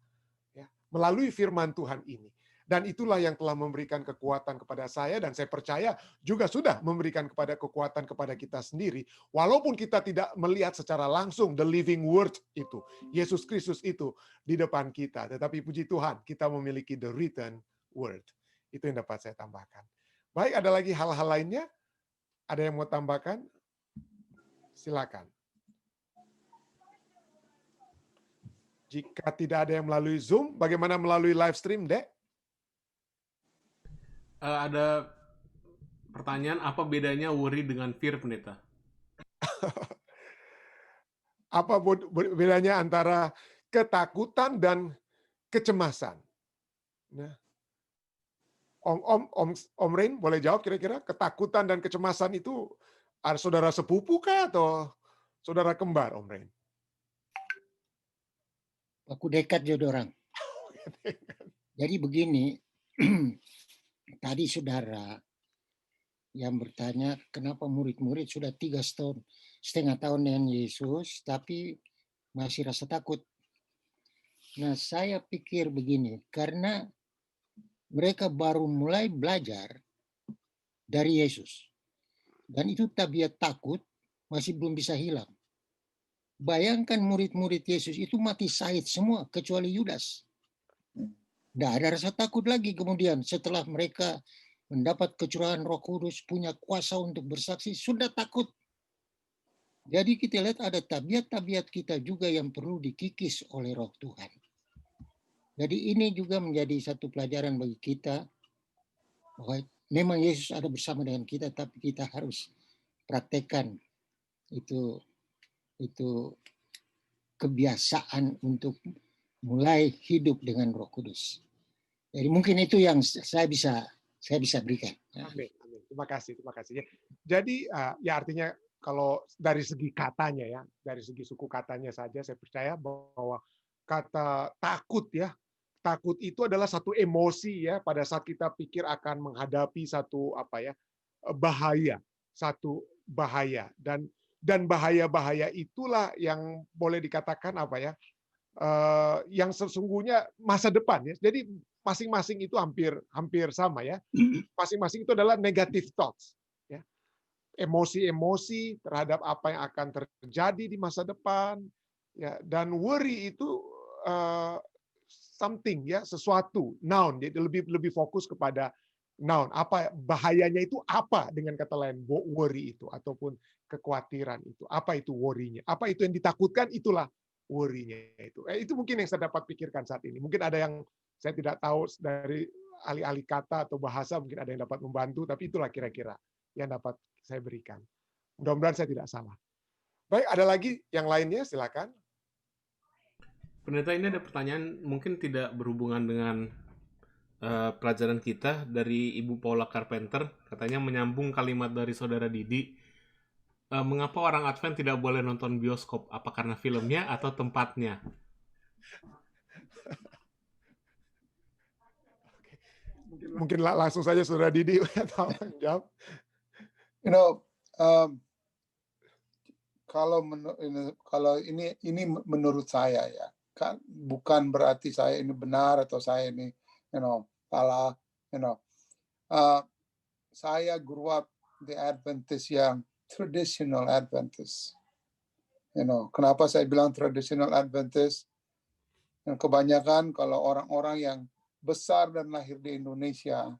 Melalui firman Tuhan ini. Dan itulah yang telah memberikan kekuatan kepada saya dan saya percaya juga sudah memberikan kekuatan kepada kita sendiri. Walaupun kita tidak melihat secara langsung the living word itu, Yesus Kristus itu di depan kita. Tetapi puji Tuhan, kita memiliki the written word. Itu yang dapat saya tambahkan. Baik, ada lagi hal-hal lainnya? Ada yang mau tambahkan? Silakan. Jika tidak ada yang melalui Zoom, bagaimana melalui live stream, Dek? Ada pertanyaan, apa bedanya worry dengan fear, Pendeta? Apa bedanya antara ketakutan dan kecemasan? Nah, Om Rain boleh jawab kira-kira ketakutan dan kecemasan itu saudara sepupu kah atau saudara kembar, Om Rain? Aku dekat jodoh orang. Jadi begini, tadi saudara yang bertanya kenapa murid-murid sudah 3,5 tahun dengan Yesus, tapi masih rasa takut. Nah, saya pikir begini, karena mereka baru mulai belajar dari Yesus. Dan itu tabiat takut masih belum bisa hilang. Bayangkan murid-murid Yesus itu mati syahid semua kecuali Yudas. Tidak ada rasa takut lagi kemudian setelah mereka mendapat kecurahan Roh Kudus, punya kuasa untuk bersaksi, sudah takut. Jadi kita lihat ada tabiat-tabiat kita juga yang perlu dikikis oleh Roh Tuhan. Jadi ini juga menjadi satu pelajaran bagi kita bahwa memang Yesus ada bersama dengan kita, tapi kita harus praktekkan itu kebiasaan untuk mulai hidup dengan Roh Kudus. Jadi mungkin itu yang saya bisa berikan. Amin, amin. Terima kasih. Jadi ya artinya kalau dari segi katanya ya, dari segi suku katanya saja saya percaya bahwa kata takut ya, takut itu adalah satu emosi ya pada saat kita pikir akan menghadapi satu bahaya, satu bahaya dan bahaya-bahaya itulah yang boleh dikatakan yang sesungguhnya masa depan ya. Jadi masing-masing itu hampir sama ya. Masing-masing itu adalah negative thoughts ya. Emosi-emosi terhadap apa yang akan terjadi di masa depan ya, dan worry itu something ya, sesuatu, noun. Jadi lebih fokus kepada noun. Apa bahayanya itu apa, dengan kata lain worry itu ataupun kekhawatiran itu. Apa itu worry-nya? Apa itu yang ditakutkan, itulah worry-nya itu. Itu mungkin yang saya dapat pikirkan saat ini. Mungkin ada yang saya tidak tahu dari alih-alih kata atau bahasa, mungkin ada yang dapat membantu, tapi itulah kira-kira yang dapat saya berikan. Mudah-mudahan saya tidak salah. Baik, ada lagi yang lainnya, silakan. Pendeta, ini ada pertanyaan mungkin tidak berhubungan dengan pelajaran kita dari Ibu Paula Carpenter. Katanya menyambung kalimat dari Saudara Didi. Mengapa orang Advent tidak boleh nonton bioskop? Apa karena filmnya atau tempatnya? Mungkin langsung saja Saudara Didi jawab. Kalau ini menurut saya ya, kan bukan berarti saya ini benar atau saya ini salah. Saya grew up the Adventist yang traditional Adventist. Kenapa saya bilang traditional Adventist? Kebanyakan kalau orang-orang yang besar dan lahir di Indonesia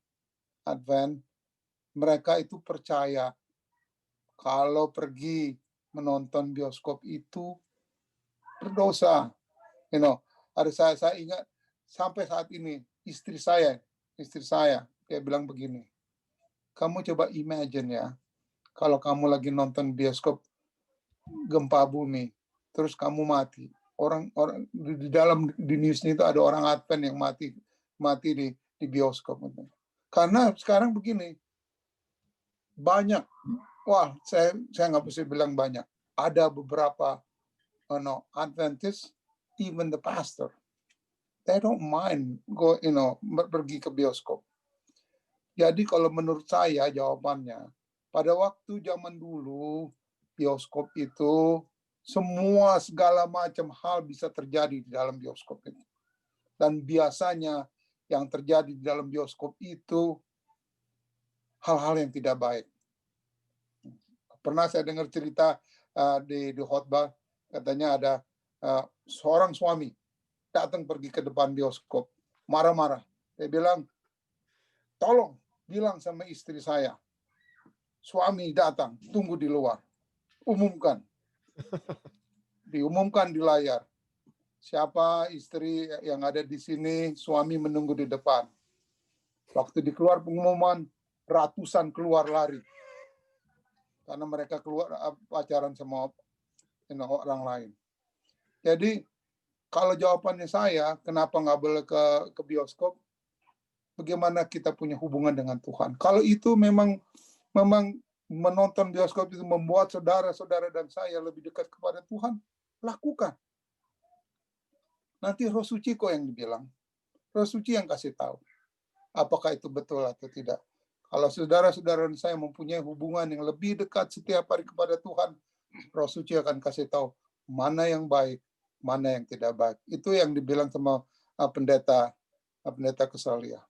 Advent, mereka itu percaya kalau pergi menonton bioskop itu berdosa. Ada saya ingat sampai saat ini istri saya dia bilang begini, kamu coba imagine ya, kalau kamu lagi nonton bioskop gempa bumi, terus kamu mati. Orang di newsnya itu ada orang Advent yang mati di bioskop. Karena sekarang begini, banyak, saya nggak bisa bilang banyak. Ada beberapa Adventist, even the pastor, they don't mind pergi ke bioskop. Jadi kalau menurut saya jawabannya, pada waktu zaman dulu bioskop itu segala macam hal bisa terjadi di dalam bioskop itu. Dan biasanya yang terjadi di dalam bioskop itu hal-hal yang tidak baik. Pernah saya dengar cerita di khotbah, katanya ada seorang suami datang pergi ke depan bioskop, marah-marah. Dia bilang, tolong bilang sama istri saya, suami datang, tunggu di luar. Umumkan. Diumumkan di layar. Siapa istri yang ada di sini, suami menunggu di depan. Waktu dikeluar pengumuman, ratusan keluar lari. Karena mereka keluar pacaran sama orang lain. Jadi, kalau jawabannya saya, kenapa nggak boleh ke bioskop? Bagaimana kita punya hubungan dengan Tuhan? Kalau itu memang menonton bioskop itu membuat saudara-saudara dan saya lebih dekat kepada Tuhan, lakukan. Nanti Roh Suci kok yang dibilang. Roh Suci yang kasih tahu. Apakah itu betul atau tidak. Kalau saudara-saudara saya mempunyai hubungan yang lebih dekat setiap hari kepada Tuhan, Roh Suci akan kasih tahu mana yang baik, mana yang tidak baik. Itu yang dibilang sama pendeta Kesalia.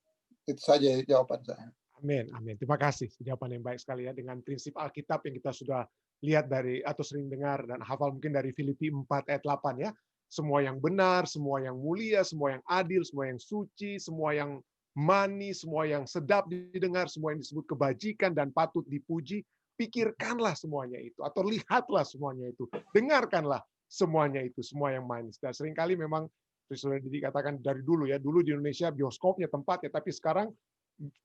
Itu saja jawaban saya. Amin, amin. Terima kasih. Jawaban yang baik sekali ya, dengan prinsip Alkitab yang kita sudah lihat dari atau sering dengar dan hafal mungkin dari Filipi 4 ayat 8 ya. Semua yang benar, semua yang mulia, semua yang adil, semua yang suci, semua yang manis, semua yang sedap didengar, semua yang disebut kebajikan dan patut dipuji, pikirkanlah semuanya itu atau lihatlah semuanya itu. Dengarkanlah semuanya itu, semua yang manis. Dan seringkali memang sudah dikatakan dari dulu ya, dulu di Indonesia bioskopnya tempatnya, tapi sekarang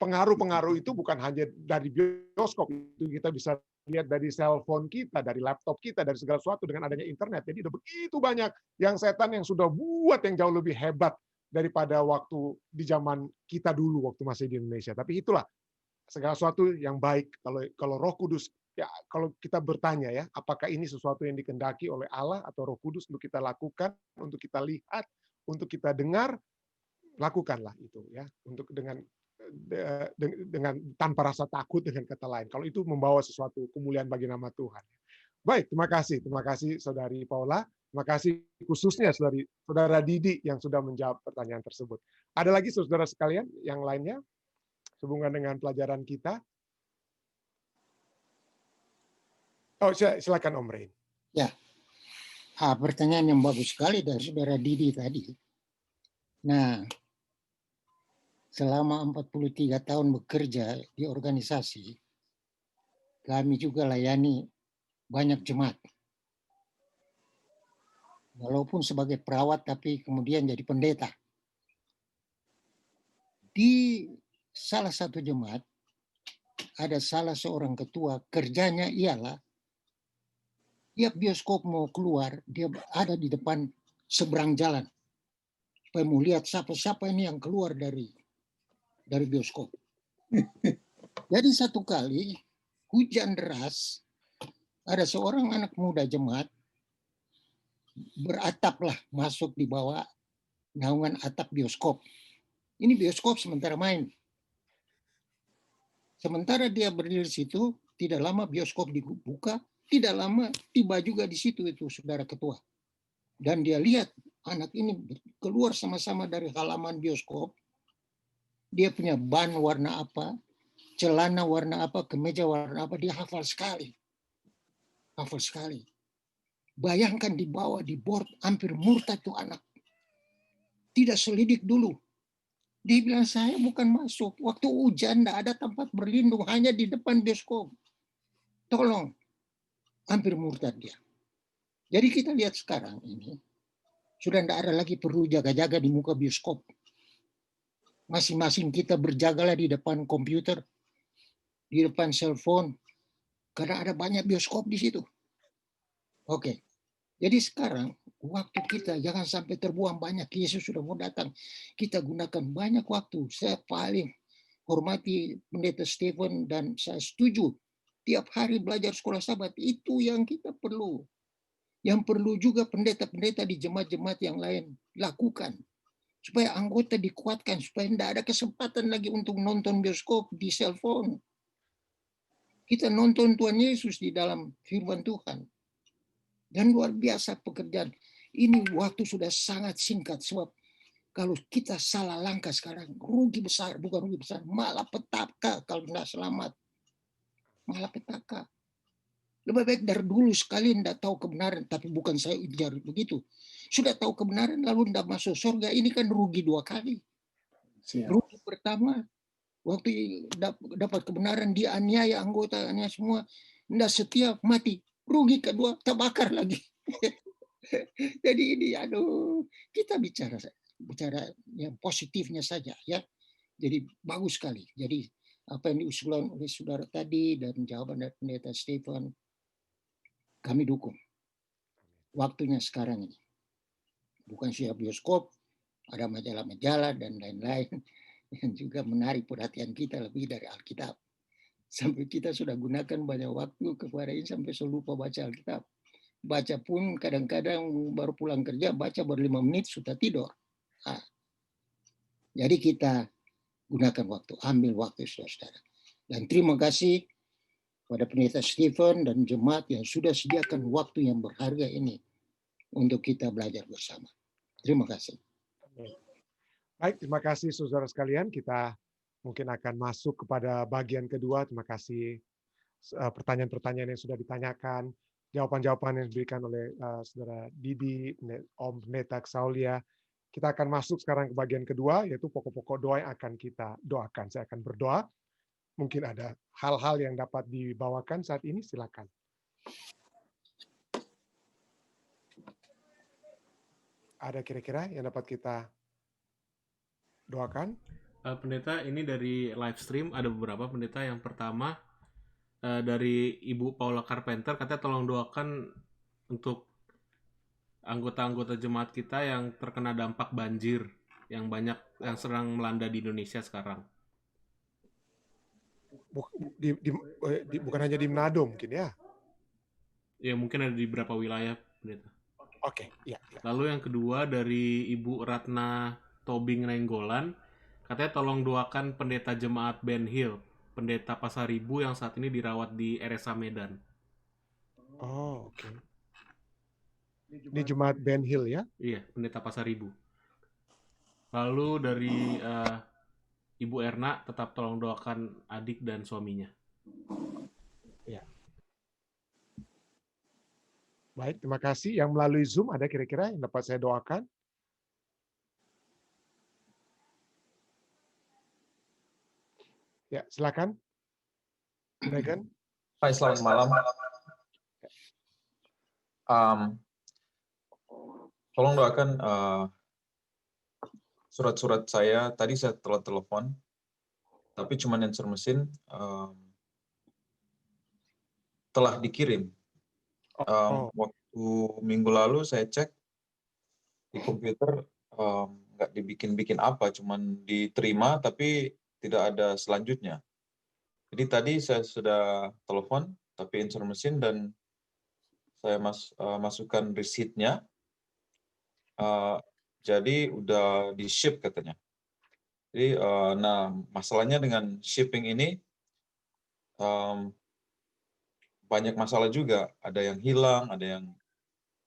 pengaruh-pengaruh itu bukan hanya dari bioskop, itu kita bisa lihat dari cellphone kita, dari laptop kita, dari segala sesuatu dengan adanya internet. Jadi udah begitu banyak yang setan yang sudah buat yang jauh lebih hebat daripada waktu di zaman kita dulu waktu masih di Indonesia. Tapi itulah segala sesuatu yang baik kalau Roh Kudus ya, kalau kita bertanya ya, apakah ini sesuatu yang dikehendaki oleh Allah atau Roh Kudus untuk kita lakukan, untuk kita lihat, untuk kita dengar, lakukanlah itu ya, untuk dengan tanpa rasa takut dengan kata lain. Kalau itu membawa sesuatu kemuliaan bagi nama Tuhan. Baik, terima kasih Saudari Paula, terima kasih khususnya Saudara Didi yang sudah menjawab pertanyaan tersebut. Ada lagi saudara sekalian yang lainnya sehubungan dengan pelajaran kita? Oh, silakan Om Rain. Ya, pertanyaan yang bagus sekali dari Saudara Didi tadi. Nah, selama 43 tahun bekerja di organisasi, kami juga layani banyak jemaat. Walaupun sebagai perawat, tapi kemudian jadi pendeta. Di salah satu jemaat, ada salah seorang ketua, kerjanya ialah tiap bioskop mau keluar, dia ada di depan seberang jalan. Supaya mau lihat siapa-siapa ini yang keluar dari bioskop. Jadi satu kali, hujan deras, ada seorang anak muda jemaat, berataplah masuk di bawah naungan atap bioskop. Ini bioskop sementara main. Sementara dia berdiri di situ, tidak lama bioskop dibuka, tidak lama tiba juga di situ itu saudara ketua. Dan dia lihat anak ini keluar sama-sama dari halaman bioskop. Dia punya ban warna apa, celana warna apa, kemeja warna apa, dia hafal sekali. Hafal sekali. Bayangkan di bawah, di board, hampir murtad tuh anak. Tidak selidik dulu. Dia bilang, saya bukan masuk. Waktu hujan, tidak ada tempat berlindung, hanya di depan bioskop. Tolong. Hampir murtad dia. Jadi kita lihat sekarang ini, sudah tidak ada lagi perlu jaga-jaga di muka bioskop. Masing-masing kita berjagalah di depan komputer, di depan cellphone, karena ada banyak bioskop di situ. Oke. Jadi sekarang, waktu kita jangan sampai terbuang banyak. Yesus sudah mau datang. Kita gunakan banyak waktu. Saya paling hormati Pendeta Stephen dan saya setuju. Tiap hari belajar sekolah Sabat, itu yang kita perlu. Yang perlu juga pendeta-pendeta di jemaat-jemaat yang lain lakukan. Supaya anggota dikuatkan, supaya tidak ada kesempatan lagi untuk nonton bioskop di cellphone. Kita nonton Tuhan Yesus di dalam firman Tuhan. Dan luar biasa pekerjaan. Ini waktu sudah sangat singkat. Sebab kalau kita salah langkah sekarang, rugi besar. Bukan rugi besar, malah petaka kalau tidak selamat. Malah petaka. Lebih baik dari dulu sekali tidak tahu kebenaran. Tapi bukan saya ujar begitu. Sudah tahu kebenaran lalu tidak masuk surga. Ini kan rugi dua kali. Rugi pertama, waktu dapat kebenaran, dianiaya anggotanya semua. Tidak setia, mati. Rugi kedua, terbakar lagi. Jadi ini, aduh, kita bicara yang positifnya saja ya. Jadi bagus sekali. Jadi apa yang diusulkan oleh saudara tadi dan jawaban dari Pendeta Stephen, kami dukung. Waktunya sekarang ini. Bukan siap bioskop, ada majalah-majalah dan lain-lain yang juga menarik perhatian kita lebih dari Alkitab. Sampai kita sudah gunakan banyak waktu kepada ini sampai lupa baca Alkitab. Baca pun kadang-kadang baru pulang kerja, baca baru 5 menit sudah tidur. Nah, jadi kita gunakan waktu, ambil waktu saudara-saudara. Dan terima kasih pada Pendeta Stephen dan jemaat yang sudah sediakan waktu yang berharga ini untuk kita belajar bersama. Terima kasih. Baik, terima kasih saudara sekalian. Kita mungkin akan masuk kepada bagian kedua. Terima kasih pertanyaan-pertanyaan yang sudah ditanyakan, jawaban-jawaban yang diberikan oleh Saudara Didi, Om Pendeta Saulia. Kita akan masuk sekarang ke bagian kedua, yaitu pokok-pokok doa yang akan kita doakan. Saya akan berdoa. Mungkin ada hal-hal yang dapat dibawakan saat ini, silakan. Ada kira-kira yang dapat kita doakan? Pendeta, ini dari live stream ada beberapa pendeta. Yang pertama dari Ibu Paula Carpenter, katanya tolong doakan untuk anggota-anggota jemaat kita yang terkena dampak banjir yang banyak yang sedang melanda di Indonesia sekarang. Bukan hanya di Manado mungkin ya? Ya mungkin ada di beberapa wilayah, pendeta. Oke, ya. Lalu yang kedua dari Ibu Ratna Tobing Nainggolan, katanya tolong doakan pendeta jemaat Ben Hill, pendeta Pasaribu yang saat ini dirawat di RSA Medan. Oh, oke. Ini jemaat Ben Hill ya? Iya, pendeta Pasaribu. Lalu dari Ibu Erna, tetap tolong doakan adik dan suaminya. Ya. Baik, terima kasih. Yang melalui Zoom ada kira-kira yang dapat saya doakan? Ya, silakan. Regan. Hai, selamat malam. Tolong doakan surat-surat saya. Tadi saya telah telepon, tapi cuma answer mesin telah dikirim. Waktu minggu lalu saya cek di komputer, nggak dibikin-bikin apa, cuman diterima tapi tidak ada selanjutnya. Jadi tadi saya sudah telepon, tapi answer mesin dan saya masukkan receipt-nya. Jadi udah di ship katanya. Jadi, nah masalahnya dengan shipping ini banyak masalah juga. Ada yang hilang, ada yang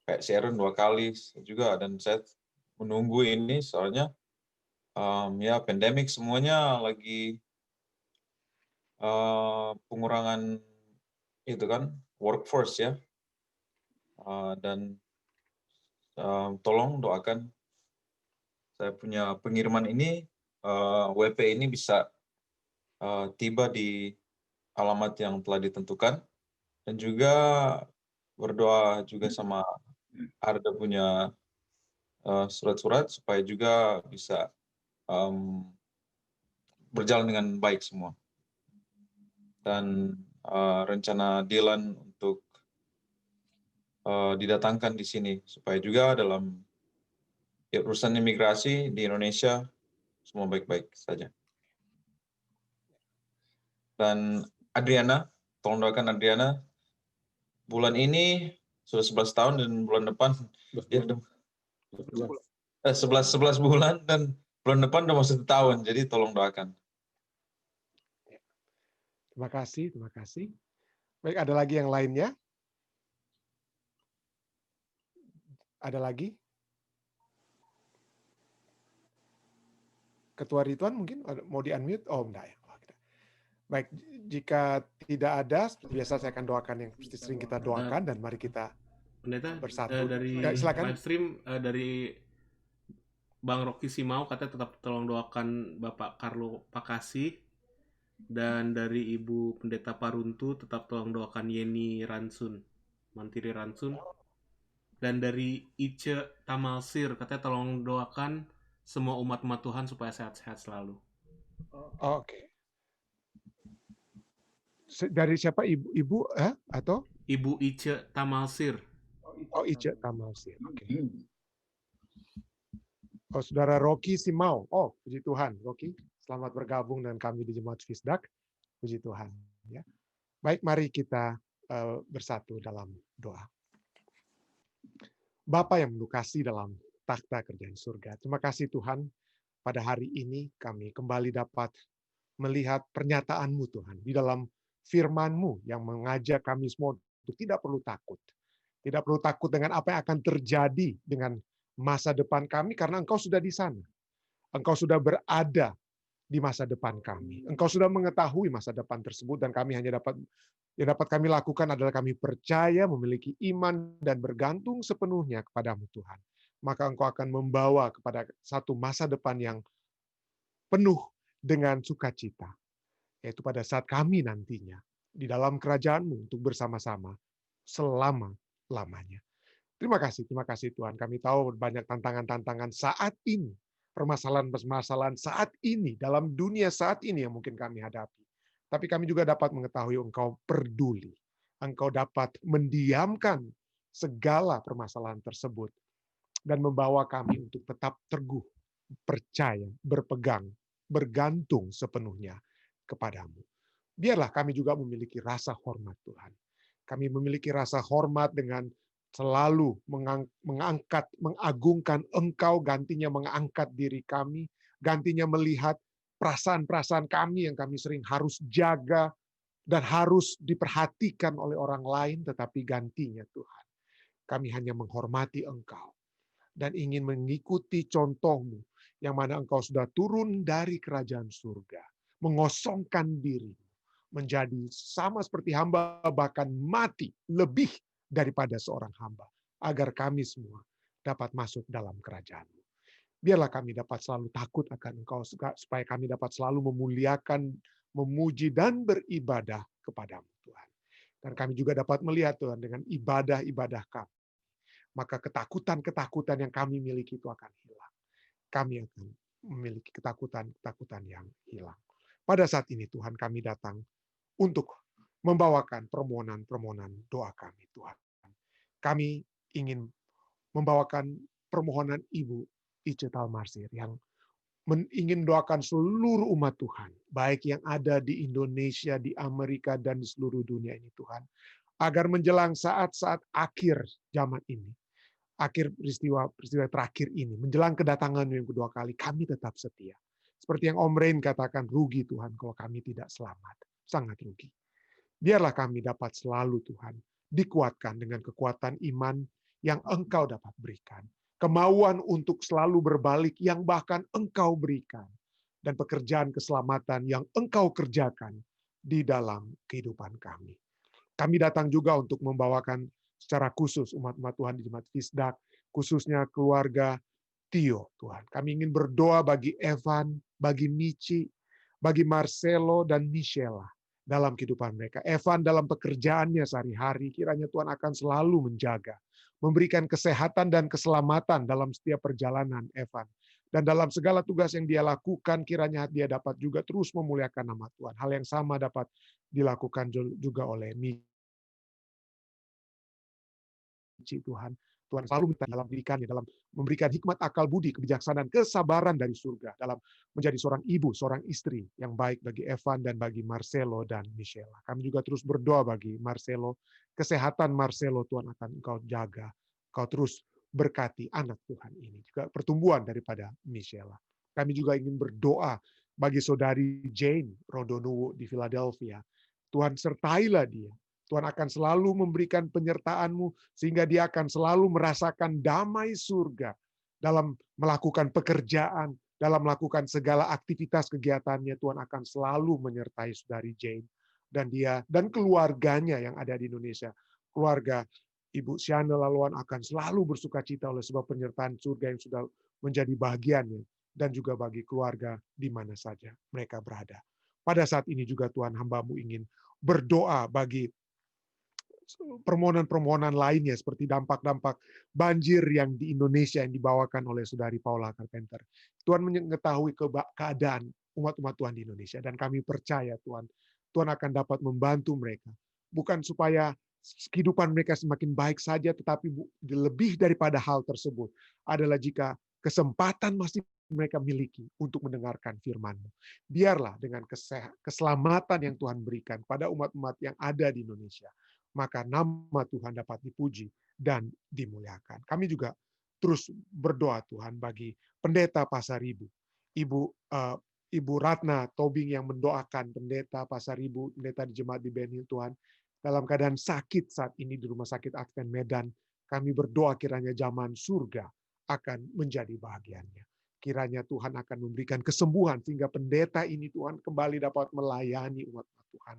kayak siaran 2 kali juga. Dan saya menunggu ini soalnya ya pandemik semuanya lagi pengurangan itu kan workforce ya. Dan tolong doakan saya punya pengiriman ini, WP ini bisa tiba di alamat yang telah ditentukan, dan juga berdoa juga sama Arda punya surat-surat supaya juga bisa berjalan dengan baik semua. Dan rencana Dylan untuk didatangkan di sini supaya juga dalam urusan imigrasi di Indonesia semua baik-baik saja. Dan Adriana, tolong doakan Adriana. Bulan ini sudah 11 tahun dan bulan depan 11 bulan dan bulan depan udah mau 1 tahun. Jadi tolong doakan. Terima kasih, terima kasih. Baik, ada lagi yang lainnya? Ada lagi? Ketua Ridwan mungkin mau di-unmute? Oh, enggak ya. Baik, jika tidak ada, seperti biasa saya akan doakan yang sering kita doakan, dan mari kita Pendeta, bersatu. dari Silakan. live stream dari Bang Rocky Simau, katanya tetap tolong doakan Bapak Carlo Pakasi, dan dari Ibu Pendeta Paruntu tetap tolong doakan Yeni Ransun, Mantiri Ransun, dan dari Ice Tamalsir, katanya tolong doakan semua umat-umat Tuhan supaya sehat-sehat selalu. Oke. Dari siapa, ibu atau? Ibu Ice Tamalsir. Oh, Ice Tamalsir. Oke. Oh, Saudara Rocky Simau. Oh, puji Tuhan, Rocky. Selamat bergabung dengan kami di Jemaat Fisdak. Puji Tuhan. Ya. Baik, mari kita bersatu dalam doa. Bapa yang penuh kasih dalam takhta kerajaan surga, terima kasih Tuhan, pada hari ini kami kembali dapat melihat pernyataan-Mu Tuhan, di dalam firman-Mu yang mengajak kami semua untuk tidak perlu takut. Tidak perlu takut dengan apa yang akan terjadi dengan masa depan kami, karena Engkau sudah di sana. Engkau sudah berada di masa depan kami. Engkau sudah mengetahui masa depan tersebut dan kami hanya dapat kami lakukan adalah kami percaya, memiliki iman dan bergantung sepenuhnya kepadamu Tuhan. Maka Engkau akan membawa kepada satu masa depan yang penuh dengan sukacita, yaitu pada saat kami nantinya di dalam kerajaan-Mu untuk bersama-sama selama-lamanya. Terima kasih Tuhan. Kami tahu banyak tantangan-tantangan saat ini, permasalahan-permasalahan saat ini, dalam dunia saat ini yang mungkin kami hadapi. Tapi kami juga dapat mengetahui Engkau peduli. Engkau dapat mendiamkan segala permasalahan tersebut dan membawa kami untuk tetap teguh, percaya, berpegang, bergantung sepenuhnya kepadamu. Biarlah kami juga memiliki rasa hormat Tuhan. Kami memiliki rasa hormat dengan selalu mengangkat, mengagungkan Engkau, gantinya mengangkat diri kami, gantinya melihat perasaan-perasaan kami yang kami sering harus jaga dan harus diperhatikan oleh orang lain, tetapi gantinya Tuhan, kami hanya menghormati Engkau dan ingin mengikuti contoh-Mu, yang mana Engkau sudah turun dari kerajaan surga, mengosongkan diri, menjadi sama seperti hamba, bahkan mati lebih daripada seorang hamba, agar kami semua dapat masuk dalam kerajaan-Mu. Biarlah kami dapat selalu takut akan Engkau, supaya kami dapat selalu memuliakan, memuji, dan beribadah kepadamu Tuhan. Dan kami juga dapat melihat Tuhan dengan ibadah-ibadah kami, maka ketakutan-ketakutan yang kami miliki itu akan hilang. Kami akan memiliki ketakutan-ketakutan yang hilang. Pada saat ini Tuhan, kami datang untuk membawakan permohonan-permohonan doa kami Tuhan. Kami ingin membawakan permohonan Ibu Ice Talmarsir yang ingin doakan seluruh umat Tuhan, baik yang ada di Indonesia, di Amerika, dan di seluruh dunia ini Tuhan, agar menjelang saat-saat akhir zaman ini, akhir peristiwa terakhir ini, menjelang kedatangan yang kedua kali, kami tetap setia. Seperti yang Om Rain katakan, rugi Tuhan kalau kami tidak selamat. Sangat rugi. Biarlah kami dapat selalu Tuhan dikuatkan dengan kekuatan iman yang Engkau dapat berikan. Kemauan untuk selalu berbalik yang bahkan Engkau berikan. Dan pekerjaan keselamatan yang Engkau kerjakan di dalam kehidupan kami. Kami datang juga untuk membawakan secara khusus umat-umat Tuhan di Jemaat Fisdak, khususnya keluarga Tio, Tuhan. Kami ingin berdoa bagi Evan, bagi Michi, bagi Marcelo dan Michela dalam kehidupan mereka. Evan dalam pekerjaannya sehari-hari, kiranya Tuhan akan selalu menjaga, memberikan kesehatan dan keselamatan dalam setiap perjalanan Evan. Dan dalam segala tugas yang dia lakukan, kiranya dia dapat juga terus memuliakan nama Tuhan. Hal yang sama dapat dilakukan juga oleh Michi, Tuhan. Tuhan selalu minta dalam didikannya, dalam memberikan hikmat, akal budi, kebijaksanaan, kesabaran dari surga, dalam menjadi seorang ibu, seorang istri yang baik bagi Evan dan bagi Marcelo dan Michela. Kami juga terus berdoa bagi Marcelo, kesehatan Marcelo Tuhan akan Engkau jaga, Engkau terus berkati anak Tuhan ini, juga pertumbuhan daripada Michela. Kami juga ingin berdoa bagi saudari Jane Rodonuwu di Philadelphia. Tuhan sertailah dia. Tuhan akan selalu memberikan penyertaan-Mu sehingga dia akan selalu merasakan damai surga dalam melakukan pekerjaan, dalam melakukan segala aktivitas kegiatannya. Tuhan akan selalu menyertai saudari Jane dan dia dan keluarganya yang ada di Indonesia. Keluarga Ibu Siana Laluan akan selalu bersukacita oleh sebab penyertaan surga yang sudah menjadi bagiannya, dan juga bagi keluarga di mana saja mereka berada. Pada saat ini juga Tuhan, hamba-Mu ingin berdoa bagi permohonan-permohonan lainnya seperti dampak-dampak banjir yang di Indonesia yang dibawakan oleh saudari Paula Carpenter. Tuhan mengetahui keadaan umat-umat Tuhan di Indonesia dan kami percaya Tuhan akan dapat membantu mereka. Bukan supaya kehidupan mereka semakin baik saja, tetapi lebih daripada hal tersebut adalah jika kesempatan masih mereka miliki untuk mendengarkan firman-Mu. Biarlah dengan keselamatan yang Tuhan berikan pada umat-umat yang ada di Indonesia, maka nama Tuhan dapat dipuji dan dimuliakan. Kami juga terus berdoa Tuhan bagi pendeta Pasaribu, Ibu Ratna Tobing yang mendoakan pendeta Pasaribu, pendeta di jemaat di Ben Hill Tuhan, dalam keadaan sakit saat ini di Rumah Sakit Advent Medan. Kami berdoa kiranya zaman surga akan menjadi bahagiannya. Kiranya Tuhan akan memberikan kesembuhan sehingga pendeta ini Tuhan kembali dapat melayani umat Tuhan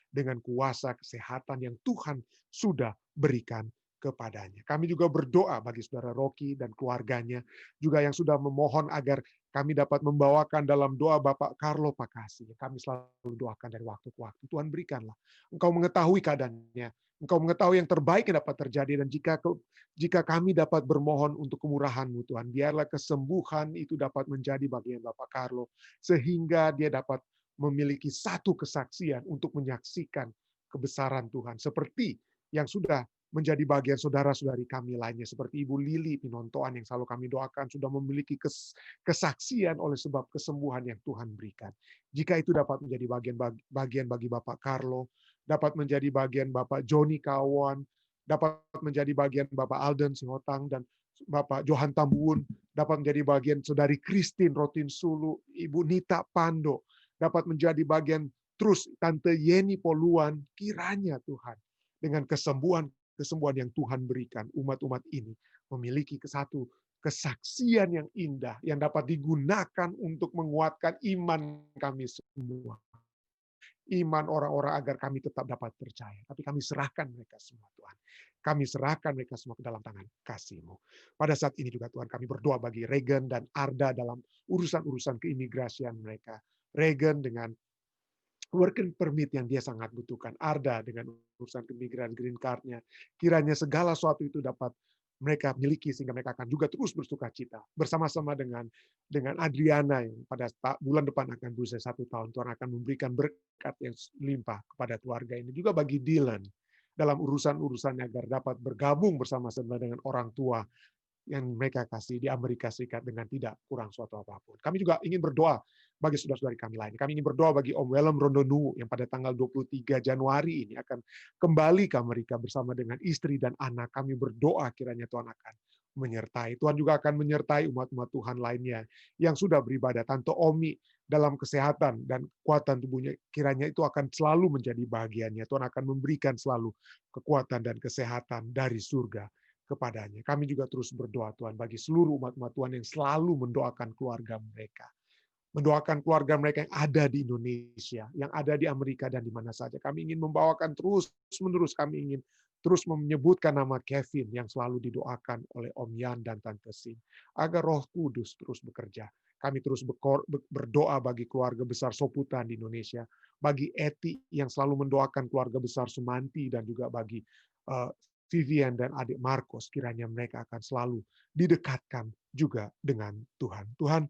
dengan kuasa kesehatan yang Tuhan sudah berikan kepadanya. Kami juga berdoa bagi saudara Rocky dan keluarganya, juga yang sudah memohon agar kami dapat membawakan dalam doa Bapak Carlo Pakasi. Kami selalu doakan dari waktu ke waktu. Tuhan berikanlah. Engkau mengetahui keadaannya. Engkau mengetahui yang terbaik yang dapat terjadi. Dan jika kami dapat bermohon untuk kemurahan-Mu Tuhan, biarlah kesembuhan itu dapat menjadi bagian Bapak Carlo, sehingga dia dapat memiliki satu kesaksian untuk menyaksikan kebesaran Tuhan. Seperti yang sudah menjadi bagian saudara-saudari kami lainnya, seperti Ibu Lili Pinontoan yang selalu kami doakan, sudah memiliki kesaksian oleh sebab kesembuhan yang Tuhan berikan. Jika itu dapat menjadi bagian bagi Bapak Carlo, dapat menjadi bagian Bapak Joni Kawan, dapat menjadi bagian Bapak Alden Singotang, dan Bapak Johan Tambuun, dapat menjadi bagian Saudari Christine Rotin Sulu, Ibu Nita Pando, dapat menjadi bagian terus Tante Yeni Poluan, kiranya Tuhan, dengan kesembuhan yang Tuhan berikan, umat-umat ini memiliki satu kesaksian yang indah yang dapat digunakan untuk menguatkan iman kami semua. Iman orang-orang agar kami tetap dapat percaya. Tapi kami serahkan mereka semua, Tuhan. Kami serahkan mereka semua ke dalam tangan kasih-Mu. Pada saat ini juga Tuhan kami berdoa bagi Regan dan Arda dalam urusan-urusan keimigrasian mereka. Regan dengan working permit yang dia sangat butuhkan. Arda dengan urusan keimigrasian green card-nya. Kiranya segala sesuatu itu dapat mereka miliki sehingga mereka akan juga terus bersuka cita. Bersama-sama dengan Adriana yang pada bulan depan akan berusia 1 tahun. Tuhan akan memberikan berkat yang limpah kepada keluarga ini. Juga bagi Dylan dalam urusan-urusannya agar dapat bergabung bersama-sama dengan orang tua yang mereka kasih di Amerika Serikat dengan tidak kurang suatu apapun. Kami juga ingin berdoa bagi saudara-saudari kami lain. Kami ingin berdoa bagi Om Willem Rondonu yang pada tanggal 23 Januari ini akan kembali ke Amerika bersama dengan istri dan anak. Kami berdoa kiranya Tuhan akan menyertai. Tuhan juga akan menyertai umat-umat Tuhan lainnya yang sudah beribadah. Tante Omi dalam kesehatan dan kekuatan tubuhnya, kiranya itu akan selalu menjadi bagiannya. Tuhan akan memberikan selalu kekuatan dan kesehatan dari surga kepadanya. Kami juga terus berdoa Tuhan bagi seluruh umat-umat Tuhan yang selalu mendoakan keluarga mereka. Mendoakan keluarga mereka yang ada di Indonesia, yang ada di Amerika dan di mana saja. Kami ingin membawakan terus-menerus, kami ingin terus menyebutkan nama Kevin yang selalu didoakan oleh Om Yan dan Tante Sin. Agar Roh Kudus terus bekerja. Kami terus berdoa bagi keluarga besar Soputan di Indonesia. Bagi Eti yang selalu mendoakan keluarga besar Sumanti dan juga bagi Vivian dan adik Marcos, kiranya mereka akan selalu didekatkan juga dengan Tuhan. Tuhan,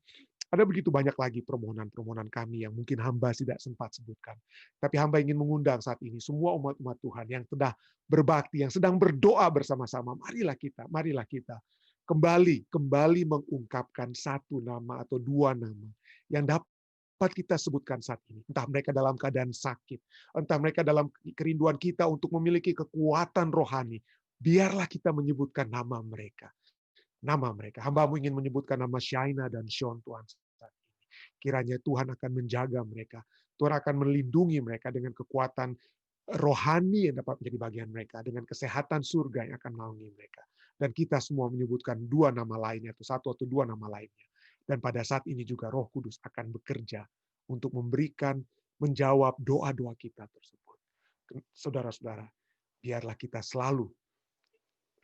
ada begitu banyak lagi permohonan-permohonan kami yang mungkin hamba tidak sempat sebutkan. Tapi hamba ingin mengundang saat ini semua umat-umat Tuhan yang sudah berbakti, yang sedang berdoa bersama-sama. Marilah kita kembali mengungkapkan satu nama atau dua nama yang dapat kita sebutkan saat ini. Entah mereka dalam keadaan sakit, entah mereka dalam kerinduan kita untuk memiliki kekuatan rohani. Biarlah kita menyebutkan nama mereka. Hamba-Mu ingin menyebutkan nama Shaina dan Sean Tuhan saat ini. Kiranya Tuhan akan menjaga mereka. Tuhan akan melindungi mereka dengan kekuatan rohani yang dapat menjadi bagian mereka. Dengan kesehatan surga yang akan menaungi mereka. Dan kita semua menyebutkan dua nama lainnya, atau satu atau dua nama lainnya. Dan pada saat ini juga Roh Kudus akan bekerja untuk menjawab doa-doa kita tersebut. Saudara-saudara, biarlah kita selalu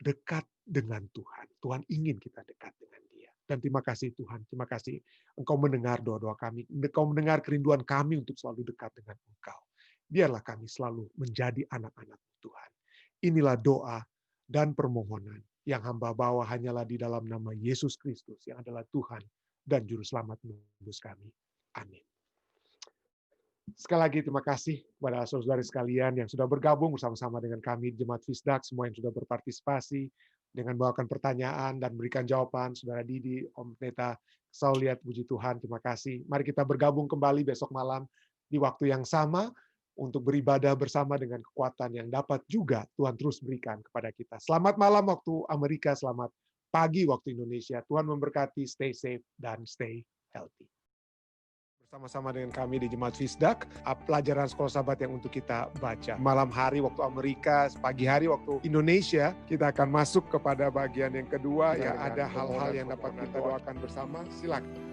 dekat dengan Tuhan. Tuhan ingin kita dekat dengan Dia. Dan terima kasih Tuhan, terima kasih Engkau mendengar doa-doa kami. Engkau mendengar kerinduan kami untuk selalu dekat dengan Engkau. Biarlah kami selalu menjadi anak-anak Tuhan. Inilah doa dan permohonan yang hamba bawa hanyalah di dalam nama Yesus Kristus yang adalah Tuhan dan Juru Selamat menebus kami. Amin. Sekali lagi terima kasih kepada saudara-saudari sekalian yang sudah bergabung bersama-sama dengan kami di Jemaat Fisdak, semua yang sudah berpartisipasi dengan membawakan pertanyaan dan berikan jawaban. Saudara Didi, Om Pendeta Sauliat, puji Tuhan, terima kasih. Mari kita bergabung kembali besok malam di waktu yang sama untuk beribadah bersama dengan kekuatan yang dapat juga Tuhan terus berikan kepada kita. Selamat malam waktu Amerika, selamat pagi waktu Indonesia. Tuhan memberkati, stay safe dan stay healthy. Bersama-sama dengan kami di Jemaat Fisdak, pelajaran sekolah sahabat yang untuk kita baca. Malam hari waktu Amerika, pagi hari waktu Indonesia, kita akan masuk kepada bagian yang kedua, ya ada hal-hal yang dapat kita doakan bersama. Silakan.